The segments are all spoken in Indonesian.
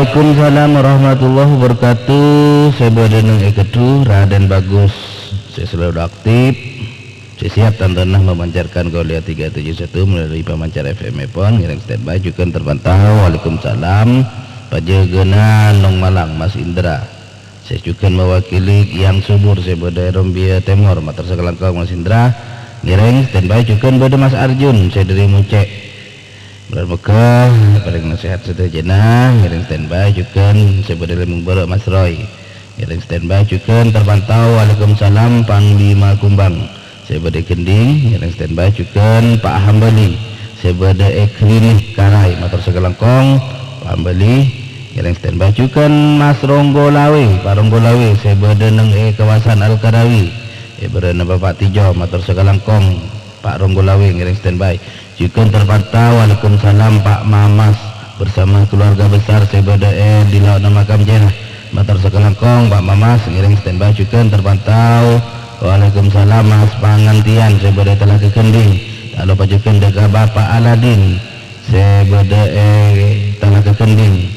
Waalaikumsalam warahmatullahi wabarakatuh. Saya berdeneng ekedu Raden Bagus. Saya selalu aktif. Saya siap tantanah memancarkan Gaulia 371 melalui pemancar FM pon. Ngiring standby juga terpantau. Waalaikumsalam. Pajegena Nong Malang Mas Indra. Saya juga mewakili yang subur. Saya berdaya Rombia Temor Mater Sekelangkau Mas Indra. Ngiring standby juga berde Mas Arjun. Saya dari Mucek bermegah paling nasihat sedejana. Ngiring standby juga sebagai lemung borok Mas Roy. Ngiring standby juga terpantau. Waalaikumsalam Panglima Kumbang sebagai Gending. Ngiring standby juga Pak Hambali sebagai Klinik Karai Motor Segelangkong Pak Hambali. Ngiring standby juga Mas Ronggolawe Pak Ronggolawe sebagai neng kawasan Al-Karawi berada Bapak Tijo Motor Segelangkong Pak Ronggolawe. Ngiring standby juga terpantau. Waalaikumsalam Pak Mamas bersama keluarga besar sebada di laut nama Kamjena Matar Sekelangkong Pak Mamas. Ngiring standby juga terpantau. Waalaikumsalam Mas Pangantian sebada telah kekending. Tak lupa juga deka Bapak Aladin sebada telah kekending.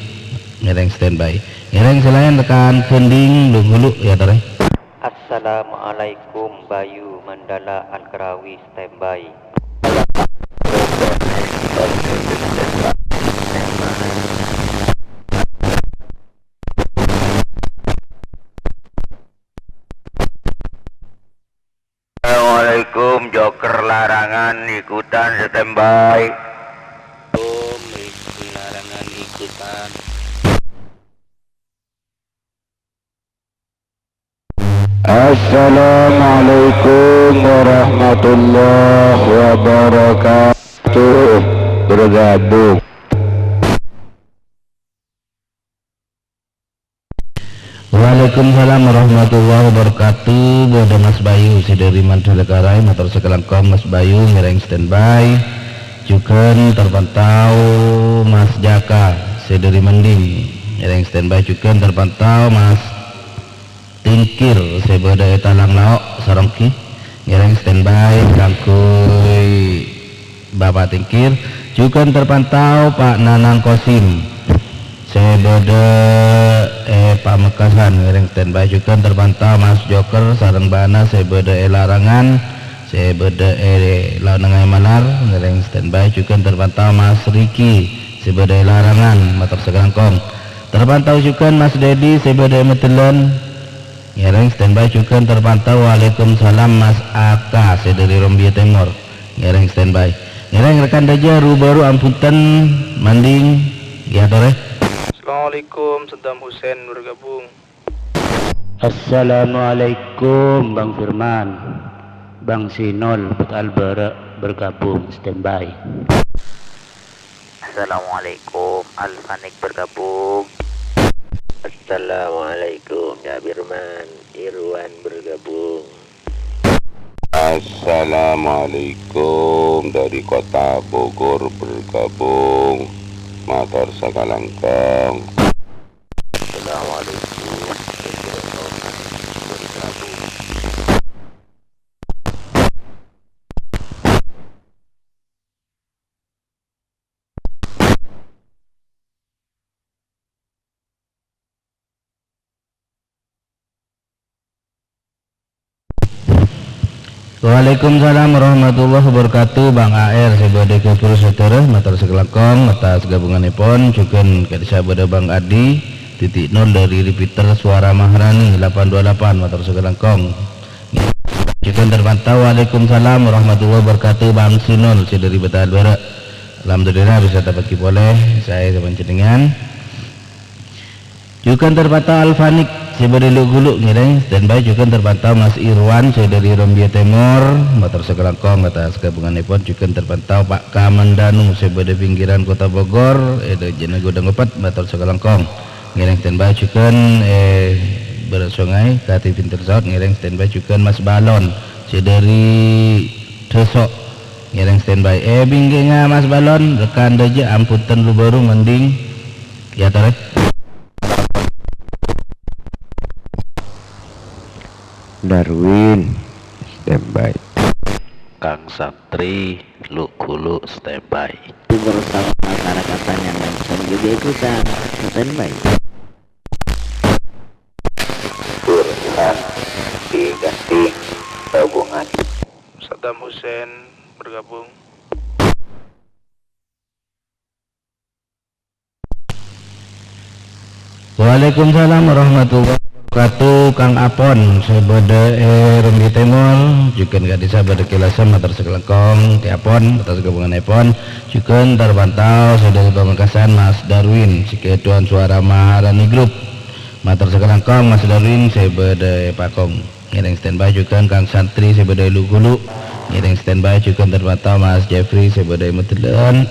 Ngiring standby. Ngiring selain tekan kending lu ya tare. Assalamualaikum Bayu Mandala Al-Karawi standby. Assalamualaikum Joker larangan ikutan standby. Larangan ikutan. Assalamualaikum warahmatullahi wabarakatuh. Bergabung. Waalaikumsalam warahmatullahi wabarakatuh. Bodo Mas Bayu dari Mandalikarai Motor Sekelangkong Mas Bayu ngiring standby. Juga terpantau Mas Jaka dari Mending ngiring standby. Juga terpantau Mas Tingkir sebada Talang Laok Sarongki ngiring standby kangkui Bapak Tingkir. Juga terpantau Pak Nanang Kosim sebada Pamekasan ngiring standby. Juga terpantau Mas Joker sareng bana sebada larangan sebada larangan Malar ngiring standby. Juga terpantau Mas Riki sebada larangan Motor Segelangkong. Terpantau juga Mas Dedi sebada Metelan ngiring standby. Juga terpantau. Waalaikumsalam Mas Aka dari Rombia Timur ngiring standby. Ngiring rekan Dajaru baru ampunten Manding ya tore. Assalamualaikum Saddam Hussein bergabung. Assalamualaikum Bang Firman, Bang Sinol Put Albara bergabung standby. Assalamualaikum Alfanik bergabung. Assalamualaikum Jabirman Irwan bergabung. Assalamualaikum dari kota Bogor bergabung Motor Sekelangkong. Assalamualaikum bergabung. Waalaikumsalam warahmatullahi wabarakatuh. Bang AR sebagai kepala saudara Motor Sekelangkong atas gabunganipun. Juga kepada Bang Adi titik 0 dari repeater suara Maharani 828 Motor Sekelangkong. Juga terpantau. Waalaikumsalam warahmatullahi wabarakatuh. Bang Sinol dari Betal Barat. Alhamdulillah bisa dapat boleh saya dengan. Juga terpantau Alfanik sebagai Luguluk ngiring standby. Juga terpantau Mas Irwan dari Rombia Timur Motor Sekelangkong atas gabunganipun. Juga terpantau Pak Kamandanu sebagai pinggiran Kota Bogor jeneng Gudang Opat Motor Sekelangkong ngiring standby. Juga bersungai Kati Pinter Saut ngiring standby. Juga Mas Balon dari Desok ngiring standby. Bingkingnya Mas Balon rekan daja ampunten lu baru mending ya tarik. Darwin standby. Kang Santri Lukulu standby. Bersama masyarakat yang juga ikutan standby. Burhan diganti tabungan. Saddam Hussein bergabung. Waalaikumsalam warahmatullahi wabarakatuh. Kang Apon sebede Rumbi Timur jukeun ka desa bade kilasan matur sakelengkong ti Apon atas gabungan Apon jukeun terpantau saudara pamekasan Mas Darwin Siketuan Suara Maharani Group matur sakelengkong Mas Darwin sebede Pakong ngiring standby jukeun Kang Santri sebede Lugulu ngiring standby jukeun terpantau Mas Jeffrey sebede Metelen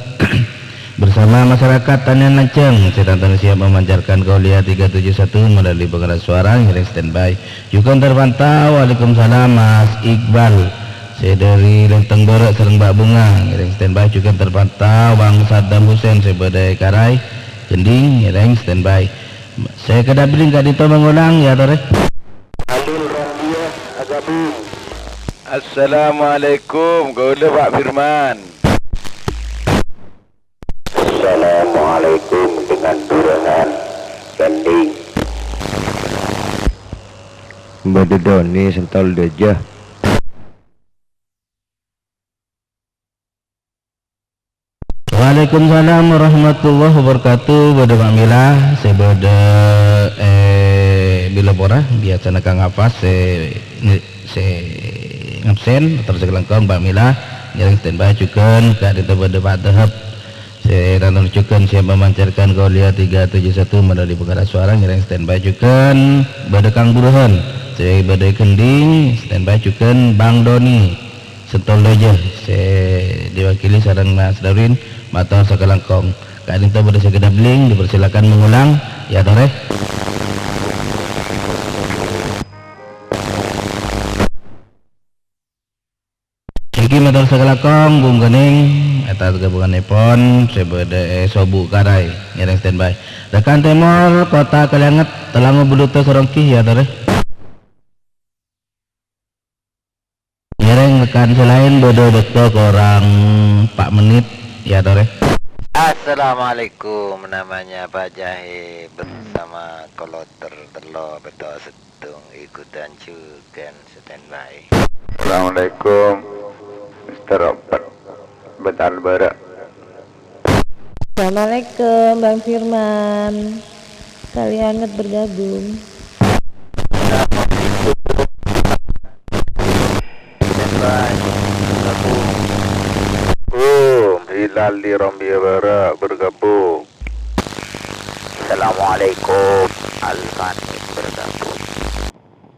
bersama masyarakat Tanian Lanceng sedang siap memancarkan Kauliah 371 melalui pengeras suara ngiring standby juga terpantau. Waalaikumsalam Mas Iqbal saya dari Lenteng Borok Sereng Mbak Bunga ngiring standby juga terpantau. Bang Saddam Hussein sebadai Karai Gending ngiring standby. Saya kedabling Kak Dito mengulang ya Tore. Assalamualaikum, Gaula Pak Firman. Assalamualaikum dengan Burhan Gending. Mbak Doni sentol dejah. Waalaikumsalam warahmatullahi wabarakatuh. Bade Pak Milah sebade bila pora biasa Kang Hafaz se ngabsen terus kelengkong Pak Milah ngiring standby jukeun ka ditu bade Pak Dehep saya dan rujukan siap memancarkan Kauliah 371 melalui pengeras suara ngiring standby jukeun bade Kang Burhan saya bade Kending standby jukeun Bang Doni sentol dejeh saya diwakili sareng Mas Darwin matur sakelengkong ka ditu bade sagedabling dipersilakan mengulang ya Tore. Iki matur sakelengkong Bung Gening eta gabungan Epon sebede Sobu Karai ngiring standby. Rekan Timur Kota Kalianget Telangu Buluto Sorongki ya Tore. Ngiring rekan selain bodo beto kurang 4 menit ya Tore. Assalamualaikum, namanya Pak Jahe bersama Koloter Telo Beto Setung ikutan juga standby. Assalamualaikum, Mr. Robert Betal Barak. Assalamualaikum Bang Firman, Kalianget bergabung. Hilal di Rombi Barak bergabung. Assalamualaikum, Al-Fanik bergabung.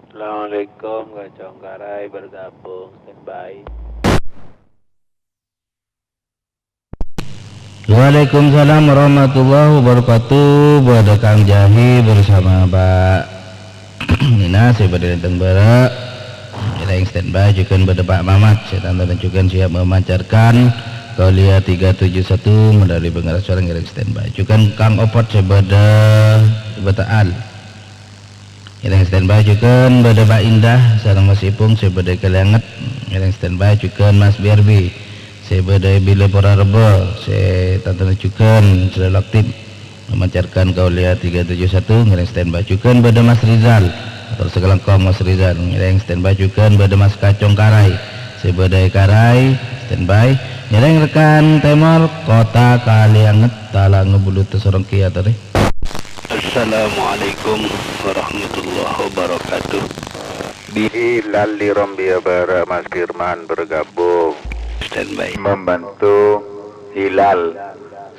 Assalamualaikum, Gajong Karai bergabung standby. Waalaikumsalam warahmatullahi wabarakatuh. Bade Kang Jahi bersama Pak Nina sebade Lenteng Barak ngiring standby jukeun bade Pak Mamat saya dan juga siap memancarkan Kauliah 371 melalui pengeras suara ngiring standby jukeun Kang Opot sebade Betaal ngiring standby jukeun bade Pak Indah sareng Mas Ipung sebade Kalianget ngiring standby jukeun Mas BRB sebade bila pora rebo saya tantang jukeun sudah aktif memancarkan Kauliah 371 ngiring standby jukeun bade Mas Rizal atau sekelengkong Mas Rizal ngiring standby jukeun bade Mas Kacong Karai sebade Karai standby ngiring rekan Timur Kota Kalianget Talangu Bulutu Sorongki ya Tore. Assalamualaikum warahmatullahi wabarakatuh. Di Hilal di Rombi Barak Mas Firman bergabung Standby. membantu Hilal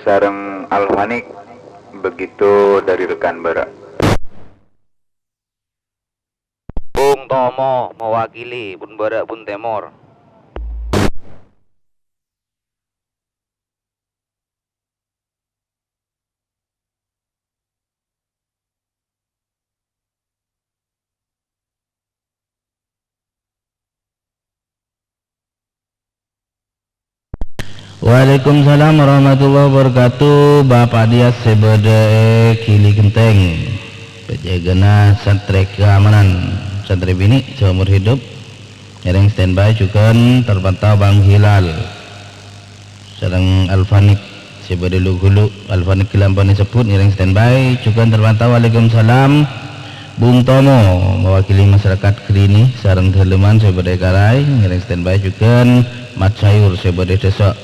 sareng Alfanik begitu dari rekan Barak. Bung Tomo mewakili Bun Barak Bun Timur. Waalaikumsalam warahmatullahi wabarakatuh. Bapak Dias sebade Kili Genteng penjagana santri keamanan santri bini seumur hidup ngiring standby jukeun terpantau Bang Hilal sareng Alfanik sebade lu hulu alfani kilampani sebut ngiring standby juga terpantau. Waalaikumsalam Bung Tomo mewakili masyarakat Krini sareng Daleman sebade karai ngiring standby juga. Mat Sayur sebade desa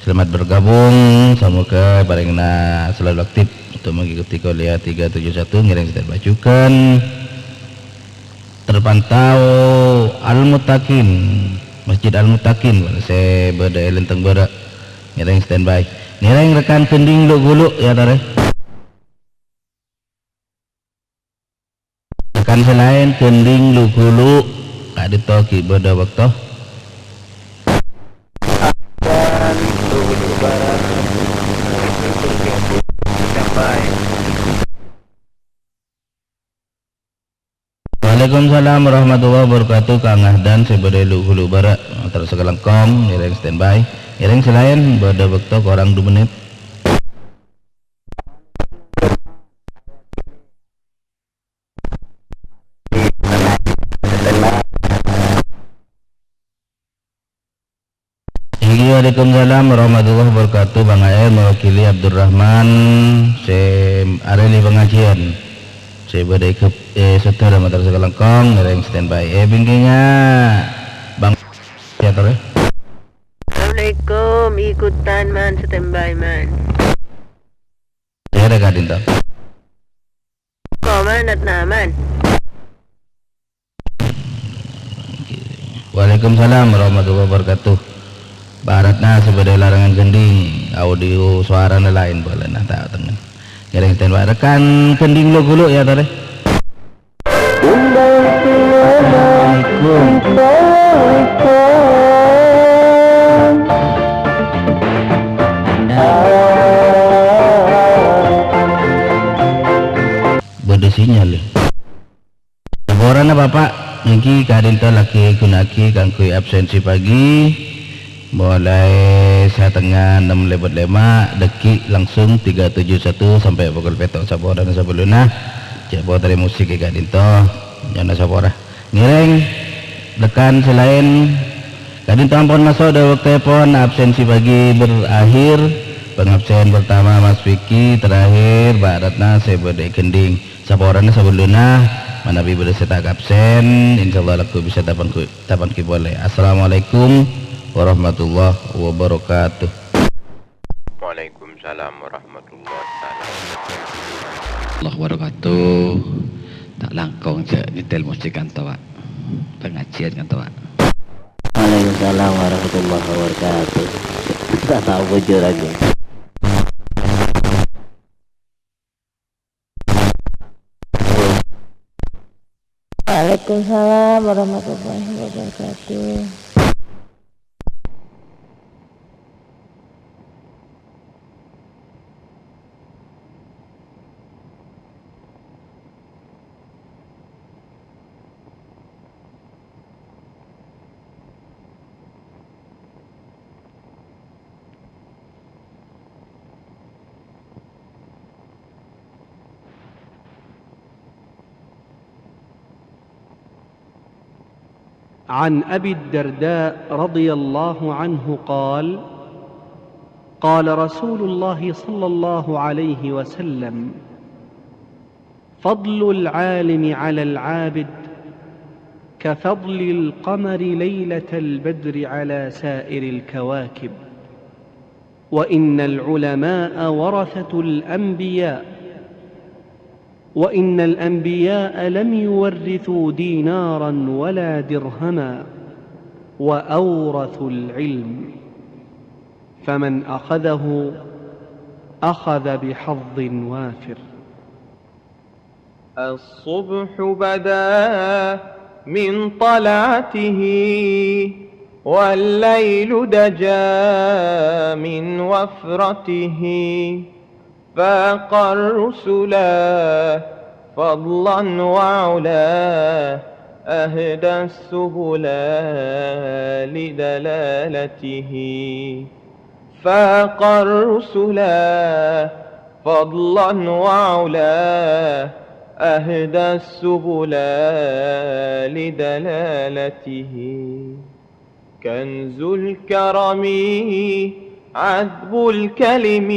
selamat bergabung, semoga barengna selalu aktif untuk mengikuti kuliah 371 ngiring standby juga. Terpantau Al-Mutakin Masjid Al-Mutakin saya berada lenteng berak ngiring standby ngiring rekan kending lu gulu ya tare rekan selain kending lu gulu kak ditoki berada waktu Waalaikumsalam warahmatullahi wabarakatuh. Kang Ahdan sebade lu hulu barak terus sekelengkong ngiring standby ngiring selain pada waktu kurang 2 menit. Waalaikumsalam warahmatullahi wabarakatuh. Bang Air mewakili Abdurrahman Areli pengajian saya badai ke setelah motor sekelengkong ngiring standby bingkingnya Bang ya tore. Assalamualaikum, ikutan man standby man. Saya ada kadin tak Koman at naman. Waalaikumsalam warahmatullahi wabarakatuh. Baratna sebagai larangan gending audio suara lain boleh nah tak tengen ngiring standby rekan kending lo gulu ya tare. Beda sinyal laporan bapak niki kadinta laki gunaki kangkui absensi pagi mulai 5:30 6:05 deki langsung 371 sampai pukul petok sapora dan sebelumnya coba dari musik ikan dinto nyana sapora ngiring dekan selain kadinto ampun masuk ada waktu telepon absensi pagi berakhir pengabsen pertama Mas Vicky terakhir Mbak Ratna sebede kending sapora dan sebelumnya manabi bersetak absen insyaallah aku bisa tapan ki boleh. Assalamualaikum warahmatullahi wabarakatuh. Waalaikumsalam warahmatullahi wabarakatuh. Tak langkong je nyetel musik kantor Pak. Pengajian kantor Pak. Waalaikumsalam warahmatullahi wabarakatuh. Tak tahu bujur lagi. Waalaikumsalam warahmatullahi wabarakatuh. عن أبي الدرداء رضي الله عنه قال قال رسول الله صلى الله عليه وسلم فضل العالم على العابد كفضل القمر ليلة البدر على سائر الكواكب وإن العلماء ورثة الأنبياء وإن الأنبياء لم يورثوا دينارا ولا درهما وأورثوا العلم فمن أخذه أخذ بحظ وافر. الصبح بدا من طلعته والليل دجا من وفرته فاق الرسلا فضلا وعلا أهدى السبلا لدلالته فاق الرسلا فضلا وعلا أهدى السبلا لدلالته كنز الكرم عذب الكلم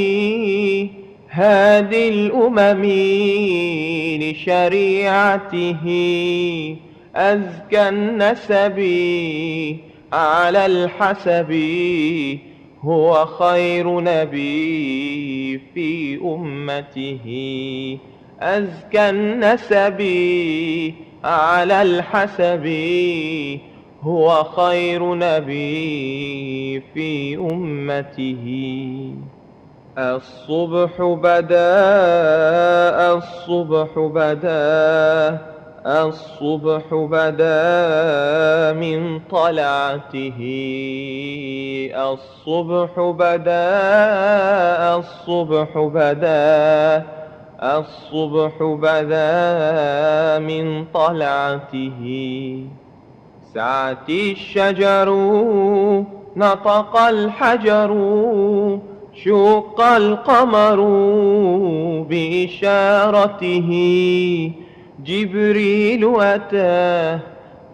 هادي الأمم لشريعته أزكى النسب على الحسب هو خير نبي في أمته أزكى النسب على الحسب هو خير نبي في أمته الصبح بدا الصبح بدا الصبح بدا من طلعته الصبح بدا الصبح بدا الصبح بدا من طلعته سعت الشجر نطق الحجر شق القمر بإشارته جبريل أتاه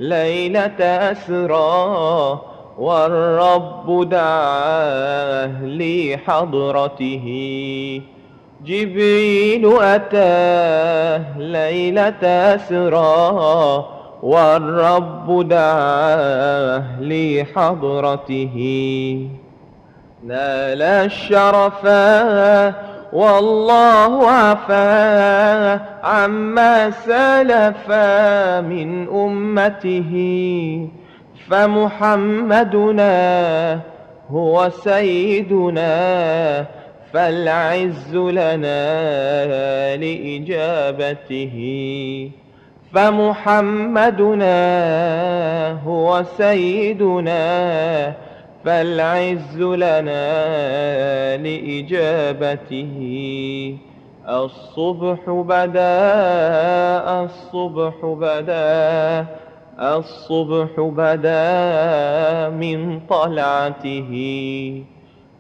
ليلة أسرى والرب دعاه لحضرته جبريل أتاه ليلة أسرى والرب دعاه لحضرته نال الشرفا والله عفا عما سلفا من أمته فمحمدنا هو سيدنا فالعز لنا لإجابته فمحمدنا هو سيدنا فالعز لنا لإجابته الصبح بدا الصبح بدا الصبح بدا من طلعته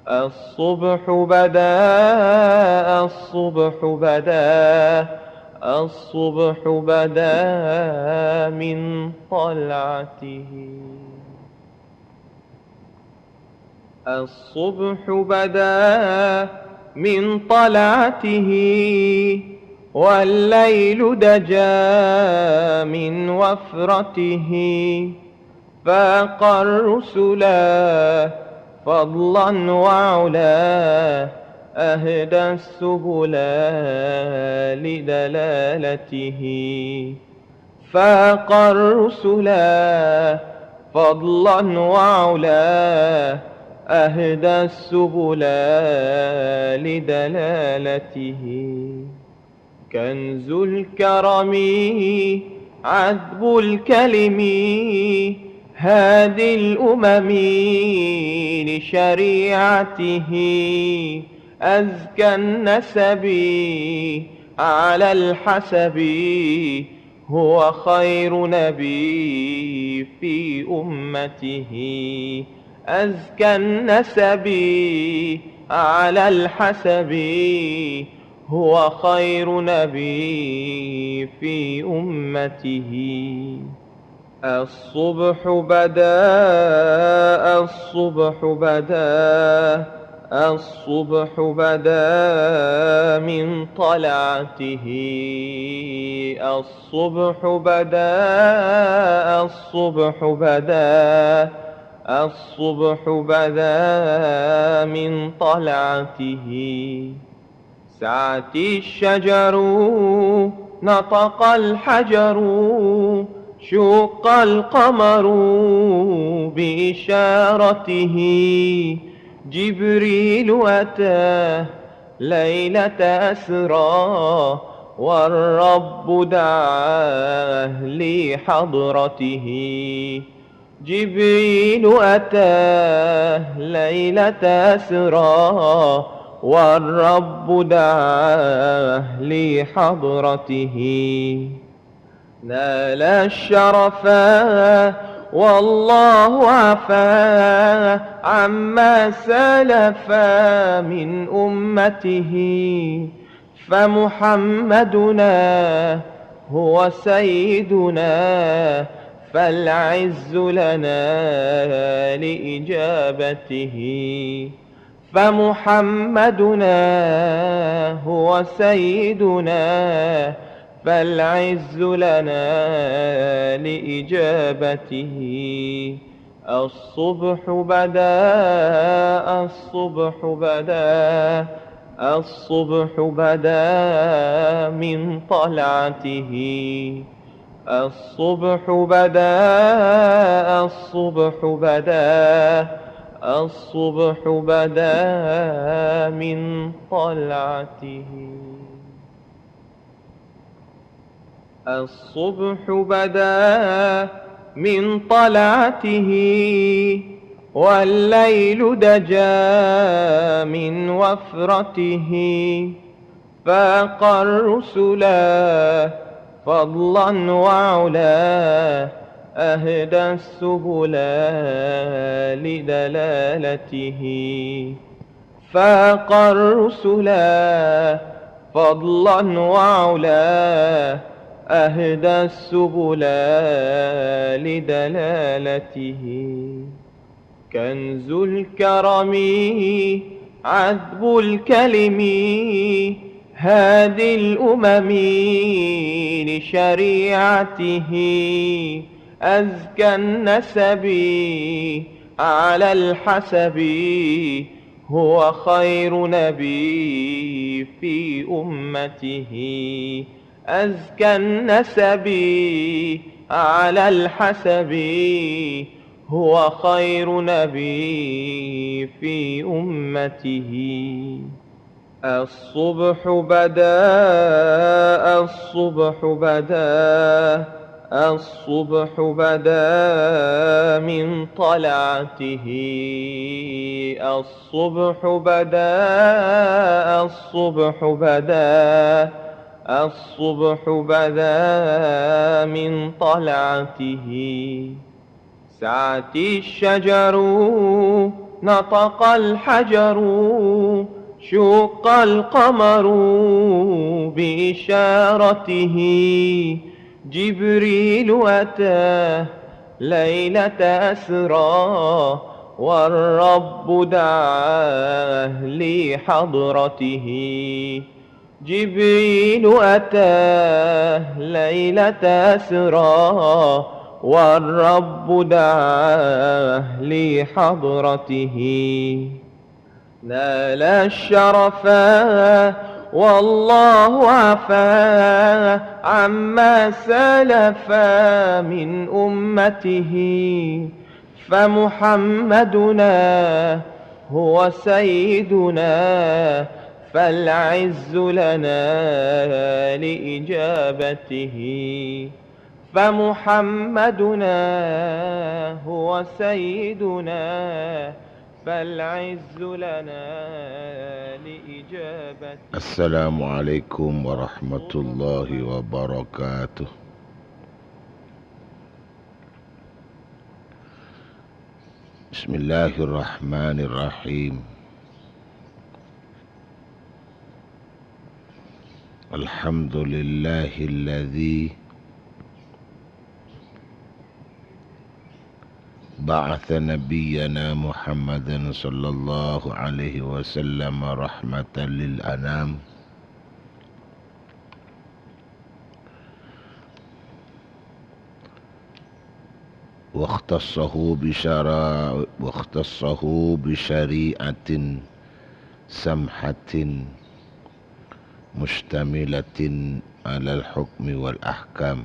الصبح بدا الصبح بدا الصبح بدا من طلعته الصبح بدا من طلعته والليل دجا من وفرته فاق الرسلا فضلا وعلا أهدى السبل لدلالته فاق الرسلا فضلا وعلا أهدى السبل لدلالته كنز الكرم عذب الكلم هادي الأمم لشريعته أزكى النسب على الحسب هو خير نبي في أمته أزكى النسب على الحسب هو خير نبي في أمته الصبح بدا الصبح بدا الصبح بدا من طلعته الصبح بدا الصبح بدا الصبح بدا من طلعته سعت الشجر نطق الحجر شق القمر بإشارته جبريل أتاه ليلة أسرى والرب دعاه لحضرته جبريل أتاه ليلة أسرى والرب دعاه لحضرته نال الشرفا والله عفا عما سلفا من أمته فمحمدنا هو سيدنا فالعز لنا لإجابته فمحمدنا هو سيدنا فالعز لنا لإجابته الصبح بدا الصبح بدا الصبح بدا من طلعته الصبح بدا الصبح بدا الصبح بدا من طلعته الصبح بدا من طلعته والليل دجا من وفرته فاق الرسلا فضلا وعلا أهدى السبل لدلالته فاق الرسلا فضلا وعلا أهدى السبل لدلالته كنز الكرم عذب الكلم هادي الأمم لشريعته أزكى النسب على الحسب هو خير نبي في أمته أزكى النسب على الحسب هو خير نبي في أمته الصبح بدا الصبح بدا الصبح بدا من طلعته الصبح بدا الصبح بدا الصبح بدا من طلعته سعت الشجر نطق الحجر شق القمر بإشارته جبريل أتى ليلة أسرى والرب دعاه لحضرته جبريل أتاه ليلة أسرى والرب دعاه لحضرته نال الشرفا والله عفا عما سلفا من أمته فمحمدنا هو سيدنا فالعز لنا لإجابته فمحمدنا هو سيدنا فالعز لنا لإجابته. السلام عليكم ورحمة الله وبركاته. بسم الله الرحمن الرحيم. الحمد لله الذي بعث نبينا محمدا صلى الله عليه وسلم رحمة للأنام واختصه بشريعة سمحة مشتملة على الحكم والأحكام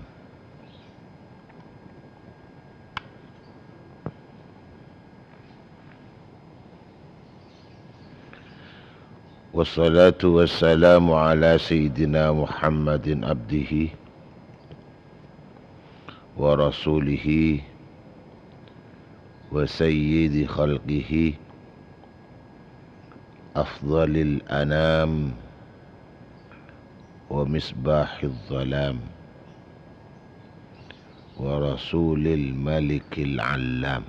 والصلاة والسلام على سيدنا محمد عبده ورسوله وسيد خلقه أفضل الأنام ومصباح الظلام ورسول الملك العلام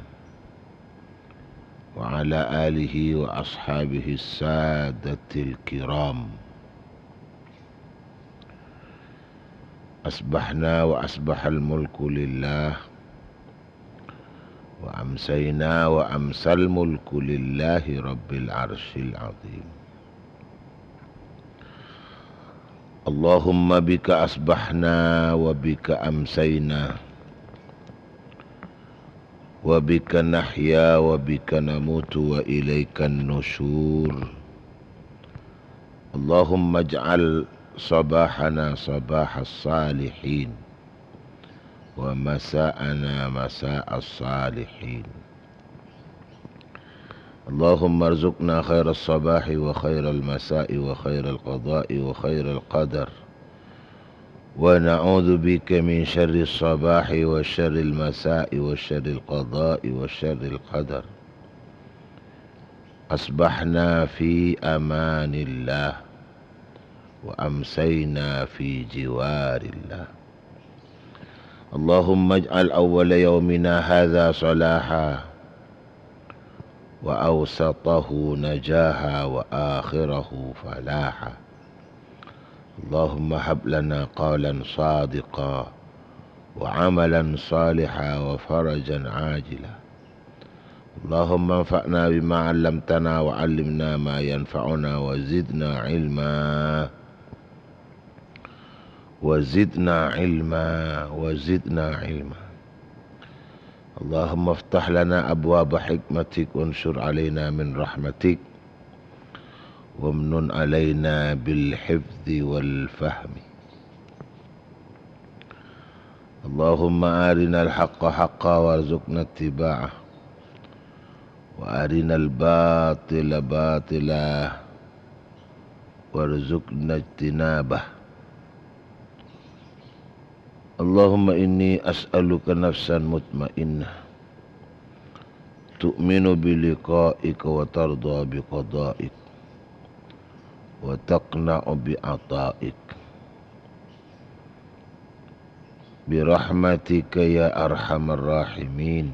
وعلى آله وأصحابه السادة الكرام. أصبحنا وأصبح الملك لله وأمسينا وأمسى الملك لله رب العرش العظيم. اللهم بك أصبحنا وبك أمسينا وبك نحيا وبك نموت وإليك النشور. اللهم اجعل صباحنا صباح الصالحين ومساءنا مساء الصالحين. اللهم ارزقنا خير الصباح وخير المساء وخير القضاء وخير القدر، ونعوذ بك من شر الصباح وشر المساء وشر القضاء وشر القدر. أصبحنا في أمان الله وأمسينا في جوار الله. اللهم اجعل أول يومنا هذا صلاحا وأوسطه نجاحا وآخره فلاحا. اللهم هب لنا قولا صادقا وعملا صالحا وفرجا عاجلا. اللهم انفعنا بما علمتنا وعلمنا ما ينفعنا وزدنا علما وزدنا علما وزدنا علما. اللهم افتح لنا أبواب حكمتك وانشر علينا من رحمتك وامنن علينا بالحفظ والفهم. اللهم أرنا الحق حقا وارزقنا اتباعه وأرنا الباطل باطلا وارزقنا اجتنابه. اللهم إني أسألك نفسا مطمئنة تؤمن بلقائك وترضى بقضائك وتقنع بعطائك برحمتك يا أرحم الراحمين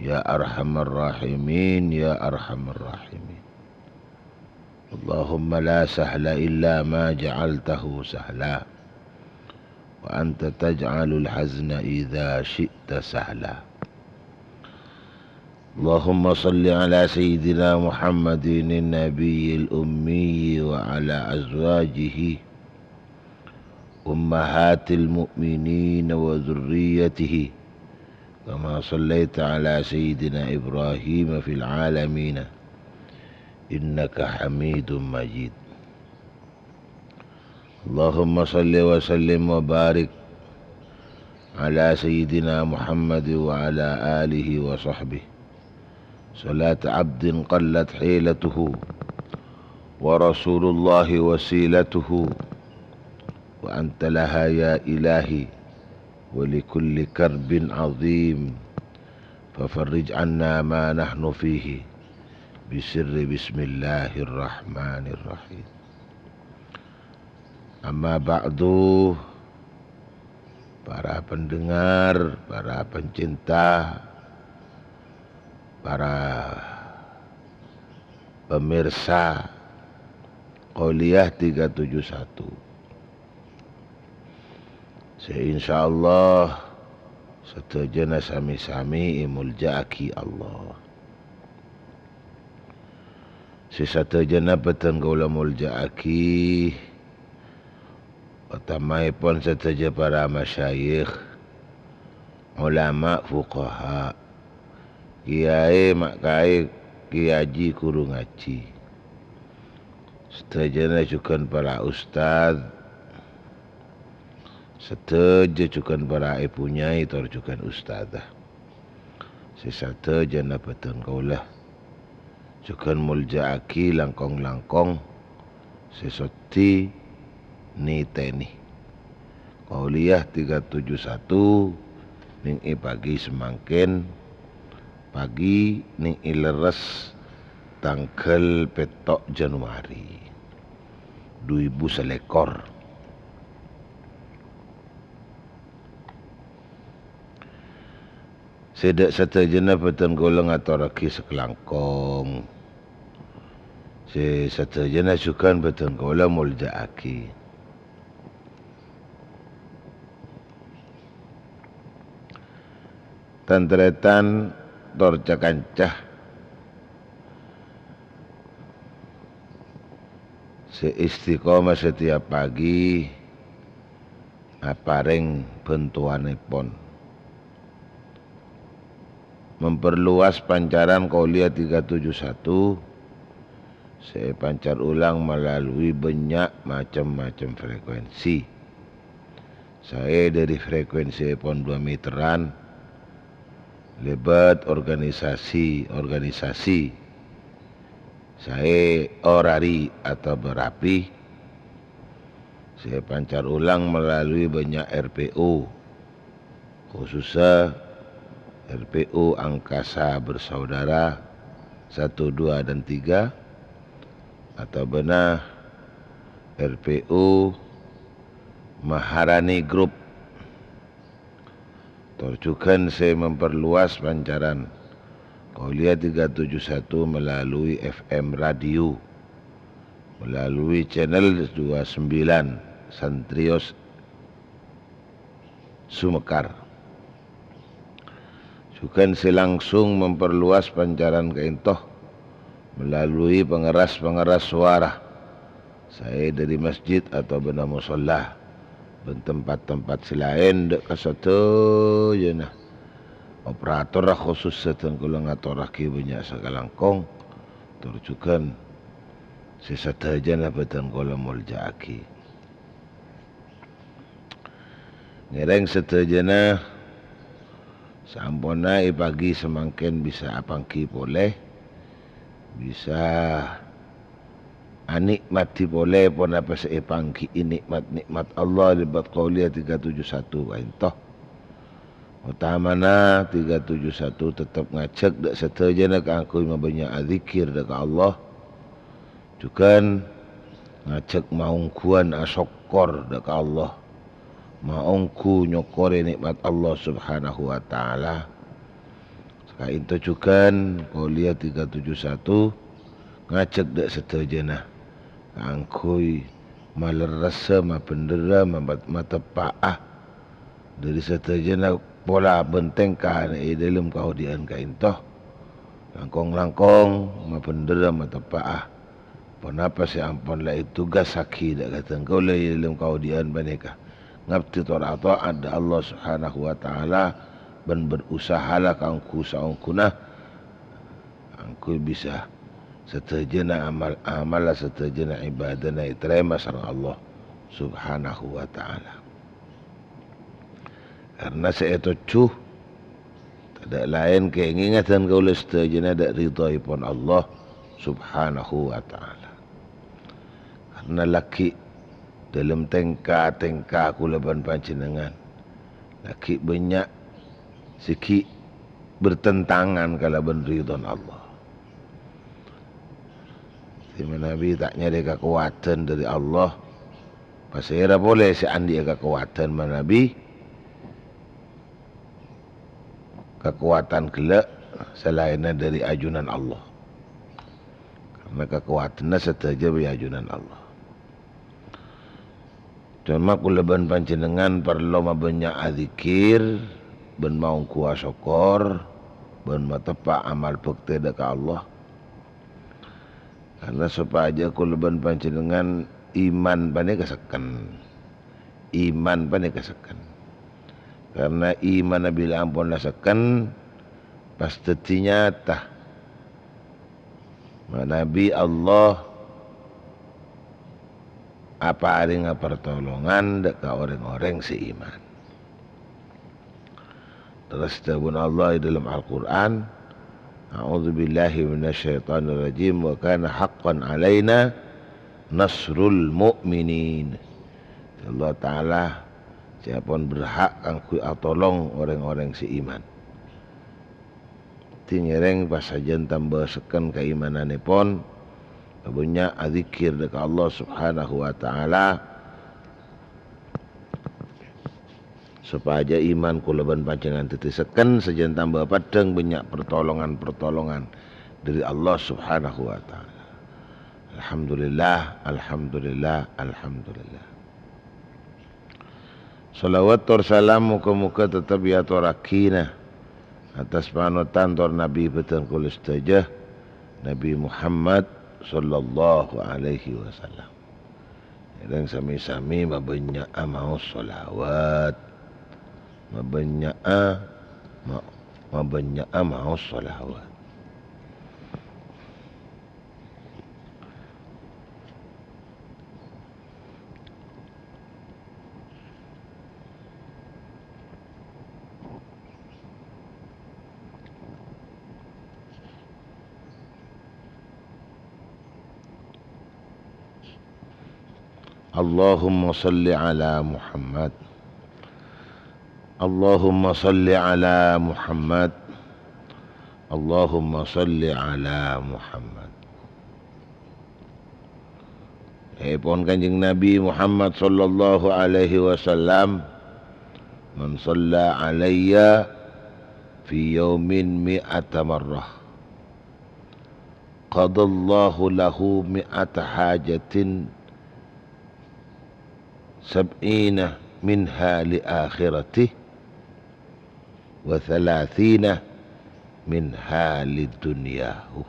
يا أرحم الراحمين يا أرحم الراحمين. اللهم لا سهل إلا ما جعلته سهلا وأنت تجعل الحزن إذا شئت سهلا. اللهم صل على سيدنا محمد النبي الأمي وعلى أزواجه أمهات المؤمنين وذريته كما صليت على سيدنا إبراهيم في العالمين إنك حميد مجيد. اللهم صل وسلم وبارك على سيدنا محمد وعلى آله وصحبه صلاة عبد قلت حيلته ورسول الله وسيلته وأنت لها يا إلهي ولكل كرب عظيم ففرج عنا ما نحن فيه بسر بسم الله الرحمن الرحيم. Amma ba'du, para pendengar, para pencinta, para pemirsa Qauliyah 371. Insyaallah setajana sami-sami imulja'aki Allah. Sesatajana petang kaula mulja'aki utamai pun setaja para masyayikh, ulama, fuqaha, kiai, makai, kiaji, guru ngaji. Setajana juga para ustaz, setaja juga para ibunya itu juga ustazah. Sesatajana petang kaulah juga mulja'aki langkong-langkong sesoti ni teni Qauliyah 371 ning pagi semangkin pagi ning leres tanggal petok Januari 2021. Sedak satajana petang golong atau raki sekelangkong satajana sukan petang golong mulja'aki. tantretan torca kancah seistiqomah setiap pagi apareng bentuanipun memperluas pancaran Qouliyah 371 saya pancar ulang melalui banyak macam-macam frekuensi. Saya dari frekuensi pon 2 meteran lebat organisasi saya orari atau berapi. Saya pancar ulang melalui banyak RPU, khususnya RPU Angkasa Bersaudara 1, 2, dan 3, atau benar RPU Maharani Group. Torjukan saya memperluas pancaran Qouliyah 371 melalui FM radio, melalui channel 29 Santrios Sumekar. Juga saya langsung memperluas pancaran keintoh melalui pengeras-pengeras suara saya dari masjid atau benar musholla dan tempat-tempat selain dek kasatu jana operator khusus setengkulang atau raki banyak sekalangkong turjukan sesata jana betan kolam muljaki ngereng setajana sampona pagi semangkin bisa apangki boleh bisa anikmati boleh pun apa seipangki nikmat Allah libat Qouliyah 371 kaintoh utamana 371 tetap ngajak dak setajana kangkui banyak zikir dak Allah juga ngajak maungkuan asyokor dak Allah maungku nyokore nikmat Allah subhanahu wa ta'ala. Itu juga Qouliyah 371 ngajak dak setajana angkui maler rasa ma pendera mata paah dari setajana pola benteng ka dalam kaudian ka intoh langkong-langkong ma pendera mata paah kenapa si ampun lah itu tugas saki dak kata engkau lah dalam kaudian baneka ngabti ta'at ada Allah subhanahu wa ta'ala dan berusahalah kangku saungkunah angku bisa setajana amal setajana ibadana iterima sareng Allah subhanahu wa ta'ala karena saya tujuh tidak lain keingatan kau setajana dak ridha pun Allah subhanahu wa ta'ala karena laki dalam tengka kulaban panjenengan laki banyak sikit bertentangan kalau benridon Allah. Si Nabi taknya dia kekuatan dari Allah. Pasira boleh si andi kekuatan Nabi. Kekuatan gelak selainnya dari ajunan Allah. Karena kekuatannya setaja dari ajunan Allah. Cuma kulaban panjenengan perlu banyak azikir ben mau kuah syukur ben matepak amal bekti dekat Allah karena supaya kulaban panjenengan iman pane kesekan karena iman bila ampun lasakan pasti nyata Nabi Allah apa ada pertolongan dekat orang-orang seiman. Terus tabun Allah dalam Al-Quran A'udzubillahi minasyaitanirrajim wa kana haqqan alaina nasrul mu'minin. Allah Ta'ala siapun berhak angkui tolong orang-orang seiman. Tinyereng pasajan tambah sekan keimanan pun banyak azikir dekat Allah Subhanahu wa Ta'ala supaya iman kulaban panjangan titisakan sejen tambah padang banyak pertolongan dari Allah Subhanahu wa Ta'ala. Alhamdulillah, alhamdulillah, alhamdulillah. Salawat tur salam muka-muka tetap ya turakina atas panutan tor Nabi betul kulis tajah Nabi Muhammad sallallahu alaihi wasallam. Dan sami-sami mabanya'a mau salawat. Mabanya'a mau salawat. Allahumma salli ala Muhammad. Allahumma salli ala Muhammad. Allahumma salli ala Muhammad. Pon Kanjeng Nabi Muhammad sallallahu alaihi wasallam, man shalla alayya fi yawmin mi'ata marrah qadallahu lahu mi'ata hajatin sab'ina minha li akhirati wa thalathina minha li dunyahu.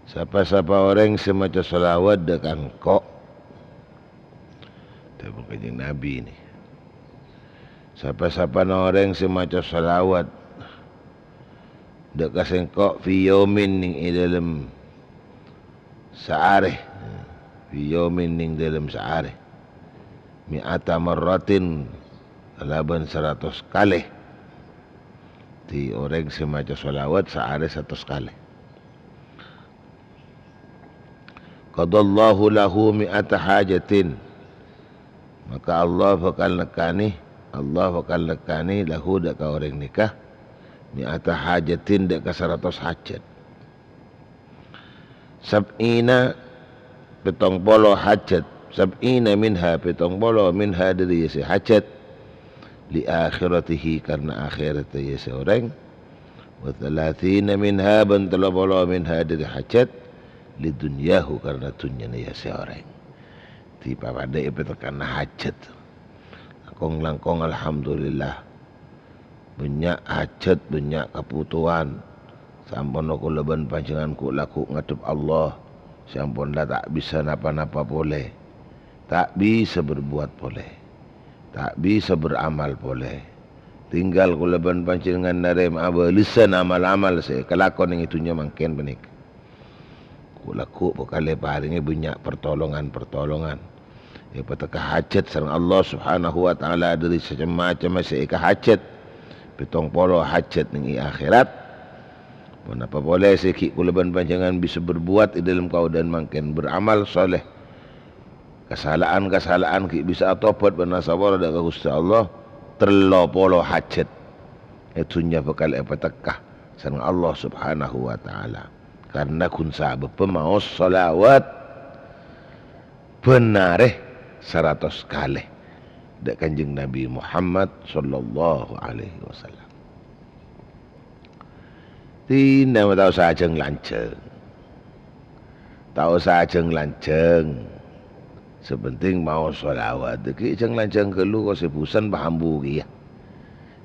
Siapa-siapa orang semacam salawat dekat engkau, itu bukan Nabi ini. Siapa-siapa orang semacam salawat dekat engkau fi yaumin ning dalam saareh, fi yaumin ning dalam saareh, mi'ata marratin laban 100 kali. Di orang semacam salawat saareh 100 kali. Qadallahu lahu mi'ata hajatin, maka Allah bakal nekani lahu deka orang nikah mi'ata hajatin deka 100 hajat. Sab'ina petong polo hajat, sab'ina minha petong polo minha dari yasi hajat li akhiratihi karena akhirat yasi orang, wa thalathina minha bantala polo minha dari hajat li dunyahu karena dunyanya yasi orang. Di pada itu karena hajat. Langkong alhamdulillah banyak hajat, banyak kebutuhan. Sampun aku leban panjanganku laku ngadep Allah. Sampun dah tak bisa napa-napa boleh. Tak bisa berbuat boleh. Tak bisa beramal boleh. Tinggal ku leban panjangan narem aba lisan amal-amal saya. Kelakon yang itunya mangken benik. Ku laku pokale paringi banyak pertolongan. Ya pataka hajat sareng Allah Subhanahu wa taala dari macam-macam seika hajat. Pitong polo hajat ning akhirat. Menapa boleh sikit kuleban panjangan bisa berbuat di dalam kau dan mangken beramal soleh. Kesalahan ki bisa tobat benar sabar dak Gusti Allah terlo polo hajat. Itunya bakal epatakah sareng Allah Subhanahu wa taala. Karena kun sahabat pemaus salawat benareh 100 kali dak Kanjeng Nabi Muhammad sallallahu alaihi wasallam. Tina tahu sajeng lanceng. Tahu sajeng lanceng. Sepenting mau salawat ki jeng lanceng kelu ko sebusan bahambu ki ya.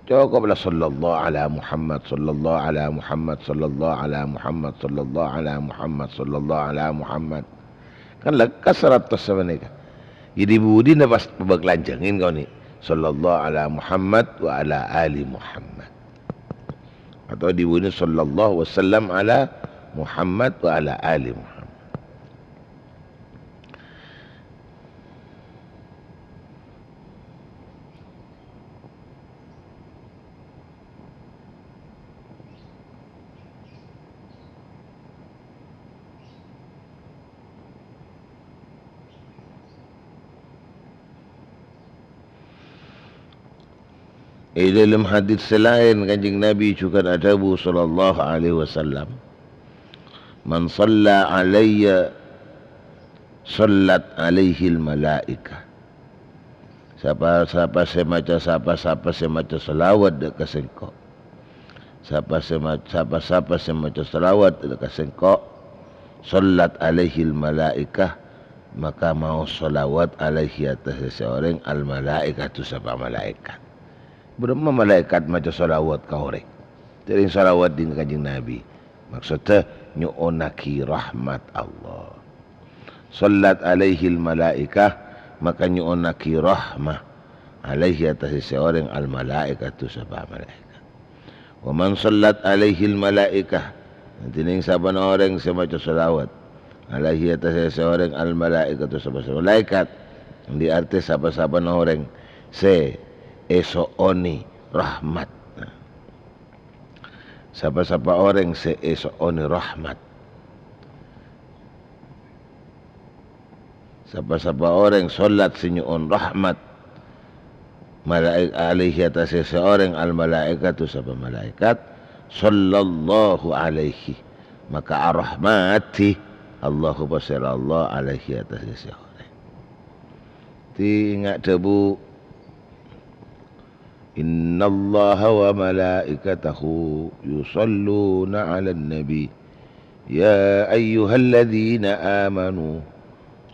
Cukuplah sallallahu ala Muhammad sallallahu ala Muhammad sallallahu ala Muhammad sallallahu ala Muhammad sallallahu ala Muhammad. Kan lekas 100 sebenarnya. Jadi budi na pas pabaglanjangin kau ni sallallahu ala Muhammad wa ala ali Muhammad. Atau dibuni sallallahu wasallam ala Muhammad wa ala ali Muhammad. Dalam hadis selain Kanjeng Nabi juga ada Bu sallallahu alaihi wasallam, man shalla alayya sallat alaihi malaika. Siapa semacam salawat dekat sengkok. Siapa semacam salawat dekat sengkok, sallat alaihi malaika, maka mau salawat alaihi atas seseorang al malaika itu siapa malaikat. berapa malaikat maca salawat ka orang. Tering salawat di kanjeng Nabi. Maksudnya nyu'onaki rahmat Allah. Salat alaihi malaikah, maka nyu'onaki rahmah alaihi atas seorang al-malaikatu sabah malaikat. Wa man salat alaihi malaikah, nanti ning saban orang semaca salawat alaihi atas seorang al-malaikatu sabah malaikat. Di arti saban-saban orang se esooni rahmat. Siapa-siapa orang se esooni rahmat. Siapa-siapa orang solat senyuon rahmat. Malaikat alaihi atas seorang al-malaikatu sabah malaikat. Sallallahu alaihi. Maka ar-rahmati Allahu basirallah alaihi atas seorang. Ingat debu. Innallaha wa malaikatahu yusalluna 'alan nabi ya ayyuhalladzina amanu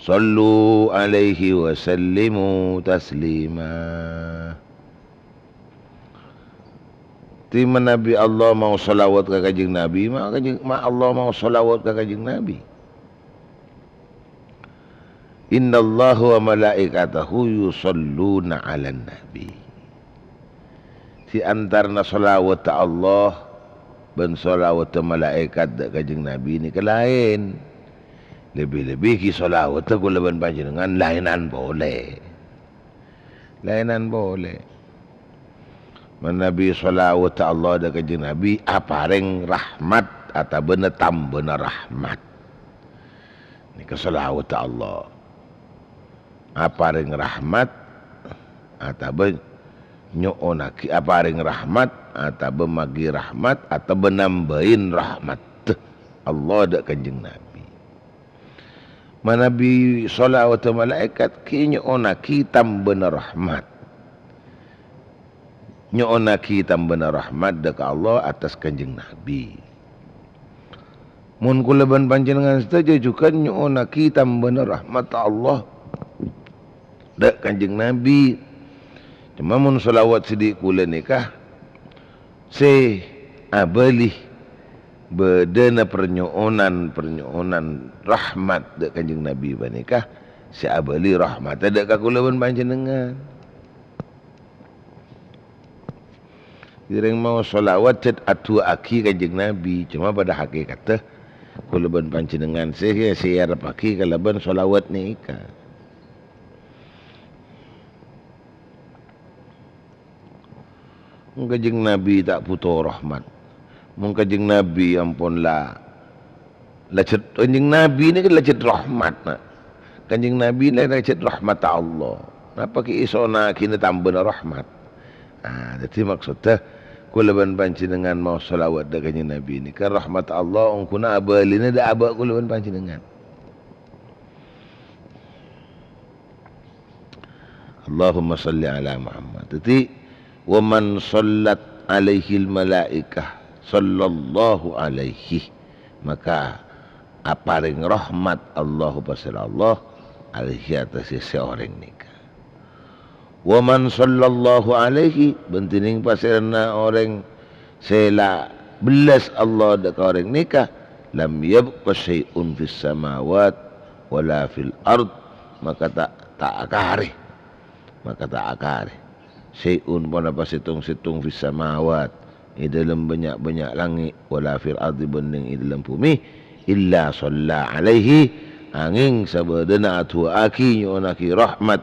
sallu 'alaihi wa sallimu taslima. Timan Nabi Allah mau salawat ke kanjeng Nabi, mak Allah mau salawat ke kanjeng Nabi. Innallaha wa malaikatahu yusalluna 'alan nabi. Di antarna salawat Allah dan salawat malaikat dak kanjeng Nabi ni kelain. Lebih-lebih ki salawat ku leban panjenengan lainan boleh. Lainan boleh. Nabi salawat Allah dak kanjeng Nabi apareng rahmat atau bener tambena rahmat. Ni kesalawat Allah. Aparing rahmat atau nyoonaki aparing rahmat atau bemagi rahmat atau benambahin rahmat Allah dak kanjeng Nabi. Manabi salawat malaikat ki nyoonaki tambena rahmat. Nyoonaki tambena rahmat dak Allah atas kanjeng Nabi. Mun kula ban panjenengan saja juga nyoonaki tambena rahmat Allah dak kanjeng Nabi. Cuma mun salawat sidik kula nikah se abelih bedena pernyo'onan rahmat dak kanjeng Nabi banikah se abeli rahmat dak ka kula ban panjenengan. Direng mau salawat cet atu aki kanjeng Nabi, cuma pada hakikatnya kula ban panjenengan se arep aki kalaban salawat nikah. Kanjeng Nabi tak putus rahmat. Mun kanjeng Nabi ampunlah. Lacet kanjeng Nabi ni kan lacet rahmat nak. Kanjeng Nabi ni lacet rahmat Allah. Napa ki isona kini tambah rahmat. Jadi maksudnya kula ban panjenengan mau selawat dak kanjeng Nabi ni kan rahmat Allah ungkuna abalina dak abak kula ban panjenengan. Allahumma salli ala Muhammad. Jadi wa man sallat alaihi malaikah sallallahu alaihi, maka aparing rahmat Allah pasal Allah alaihi atas seorang nikah. Wa man sallallahu alaihi bentining pasirna orang sela belas Allah dak orang nikah lam yabqa syai'un fis samawat wala fil ard, maka tak akari syai'un pun apa situng-situng fis samawat di dalam banyak-banyak langit wala fil ardi bening di dalam bumi illa shalla alaihi angin sabadana atu aki nyonaki rahmat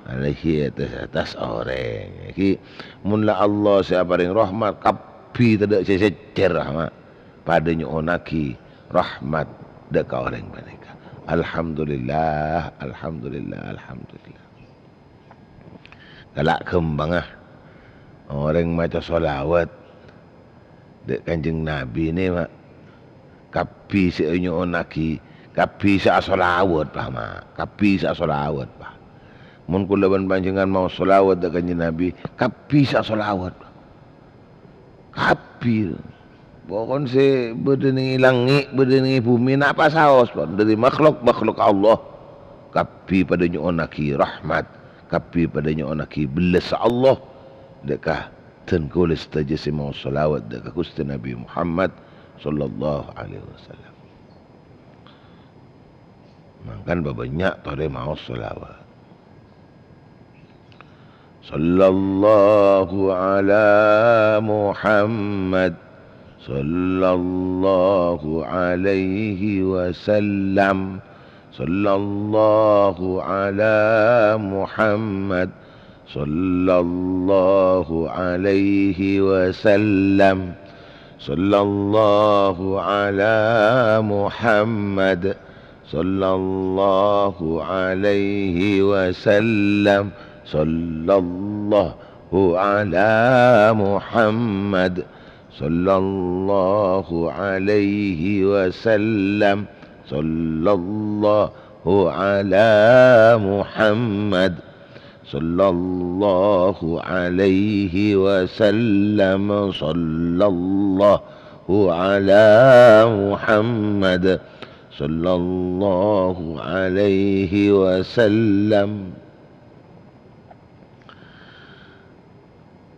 alaihi atas orang ki mun la Allah siapa ring rahmat kapi tidak secer rahmat pada nyonaki rahmat dak orang mereka. Alhamdulillah. Galak kembang orang maca solawat dek kanjeng Nabi ni mak kapi seunyo onaki kapi sa solawat bah mak kapi sa solawat bah mun kula ban panjenengan mau solawat dek kanjeng Nabi kapi sa solawat kapi pokon se bedening langit bedening bumi nak apa saos dari makhluk Allah kapi pada nyo onaki rahmat kapi padanya onaki belas Allah dekah ten ko listaje si mau salawat dekat Gusti Nabi Muhammad sallallahu alaihi wasallam. Makan banyak tore mau salawat. Sallallahu ala Muhammad sallallahu alaihi wasallam. Sallallahu ala Muhammad sallallahu alaihi wasallam. Sallallahu ala Muhammad sallallahu alaihi wasallam. Sallallahu ala Muhammad sallallahu alaihi wasallam. Sallallahu ala Muhammad sallallahu alaihi wasallam. Sallallahu ala Muhammad sallallahu alaihi wasallam.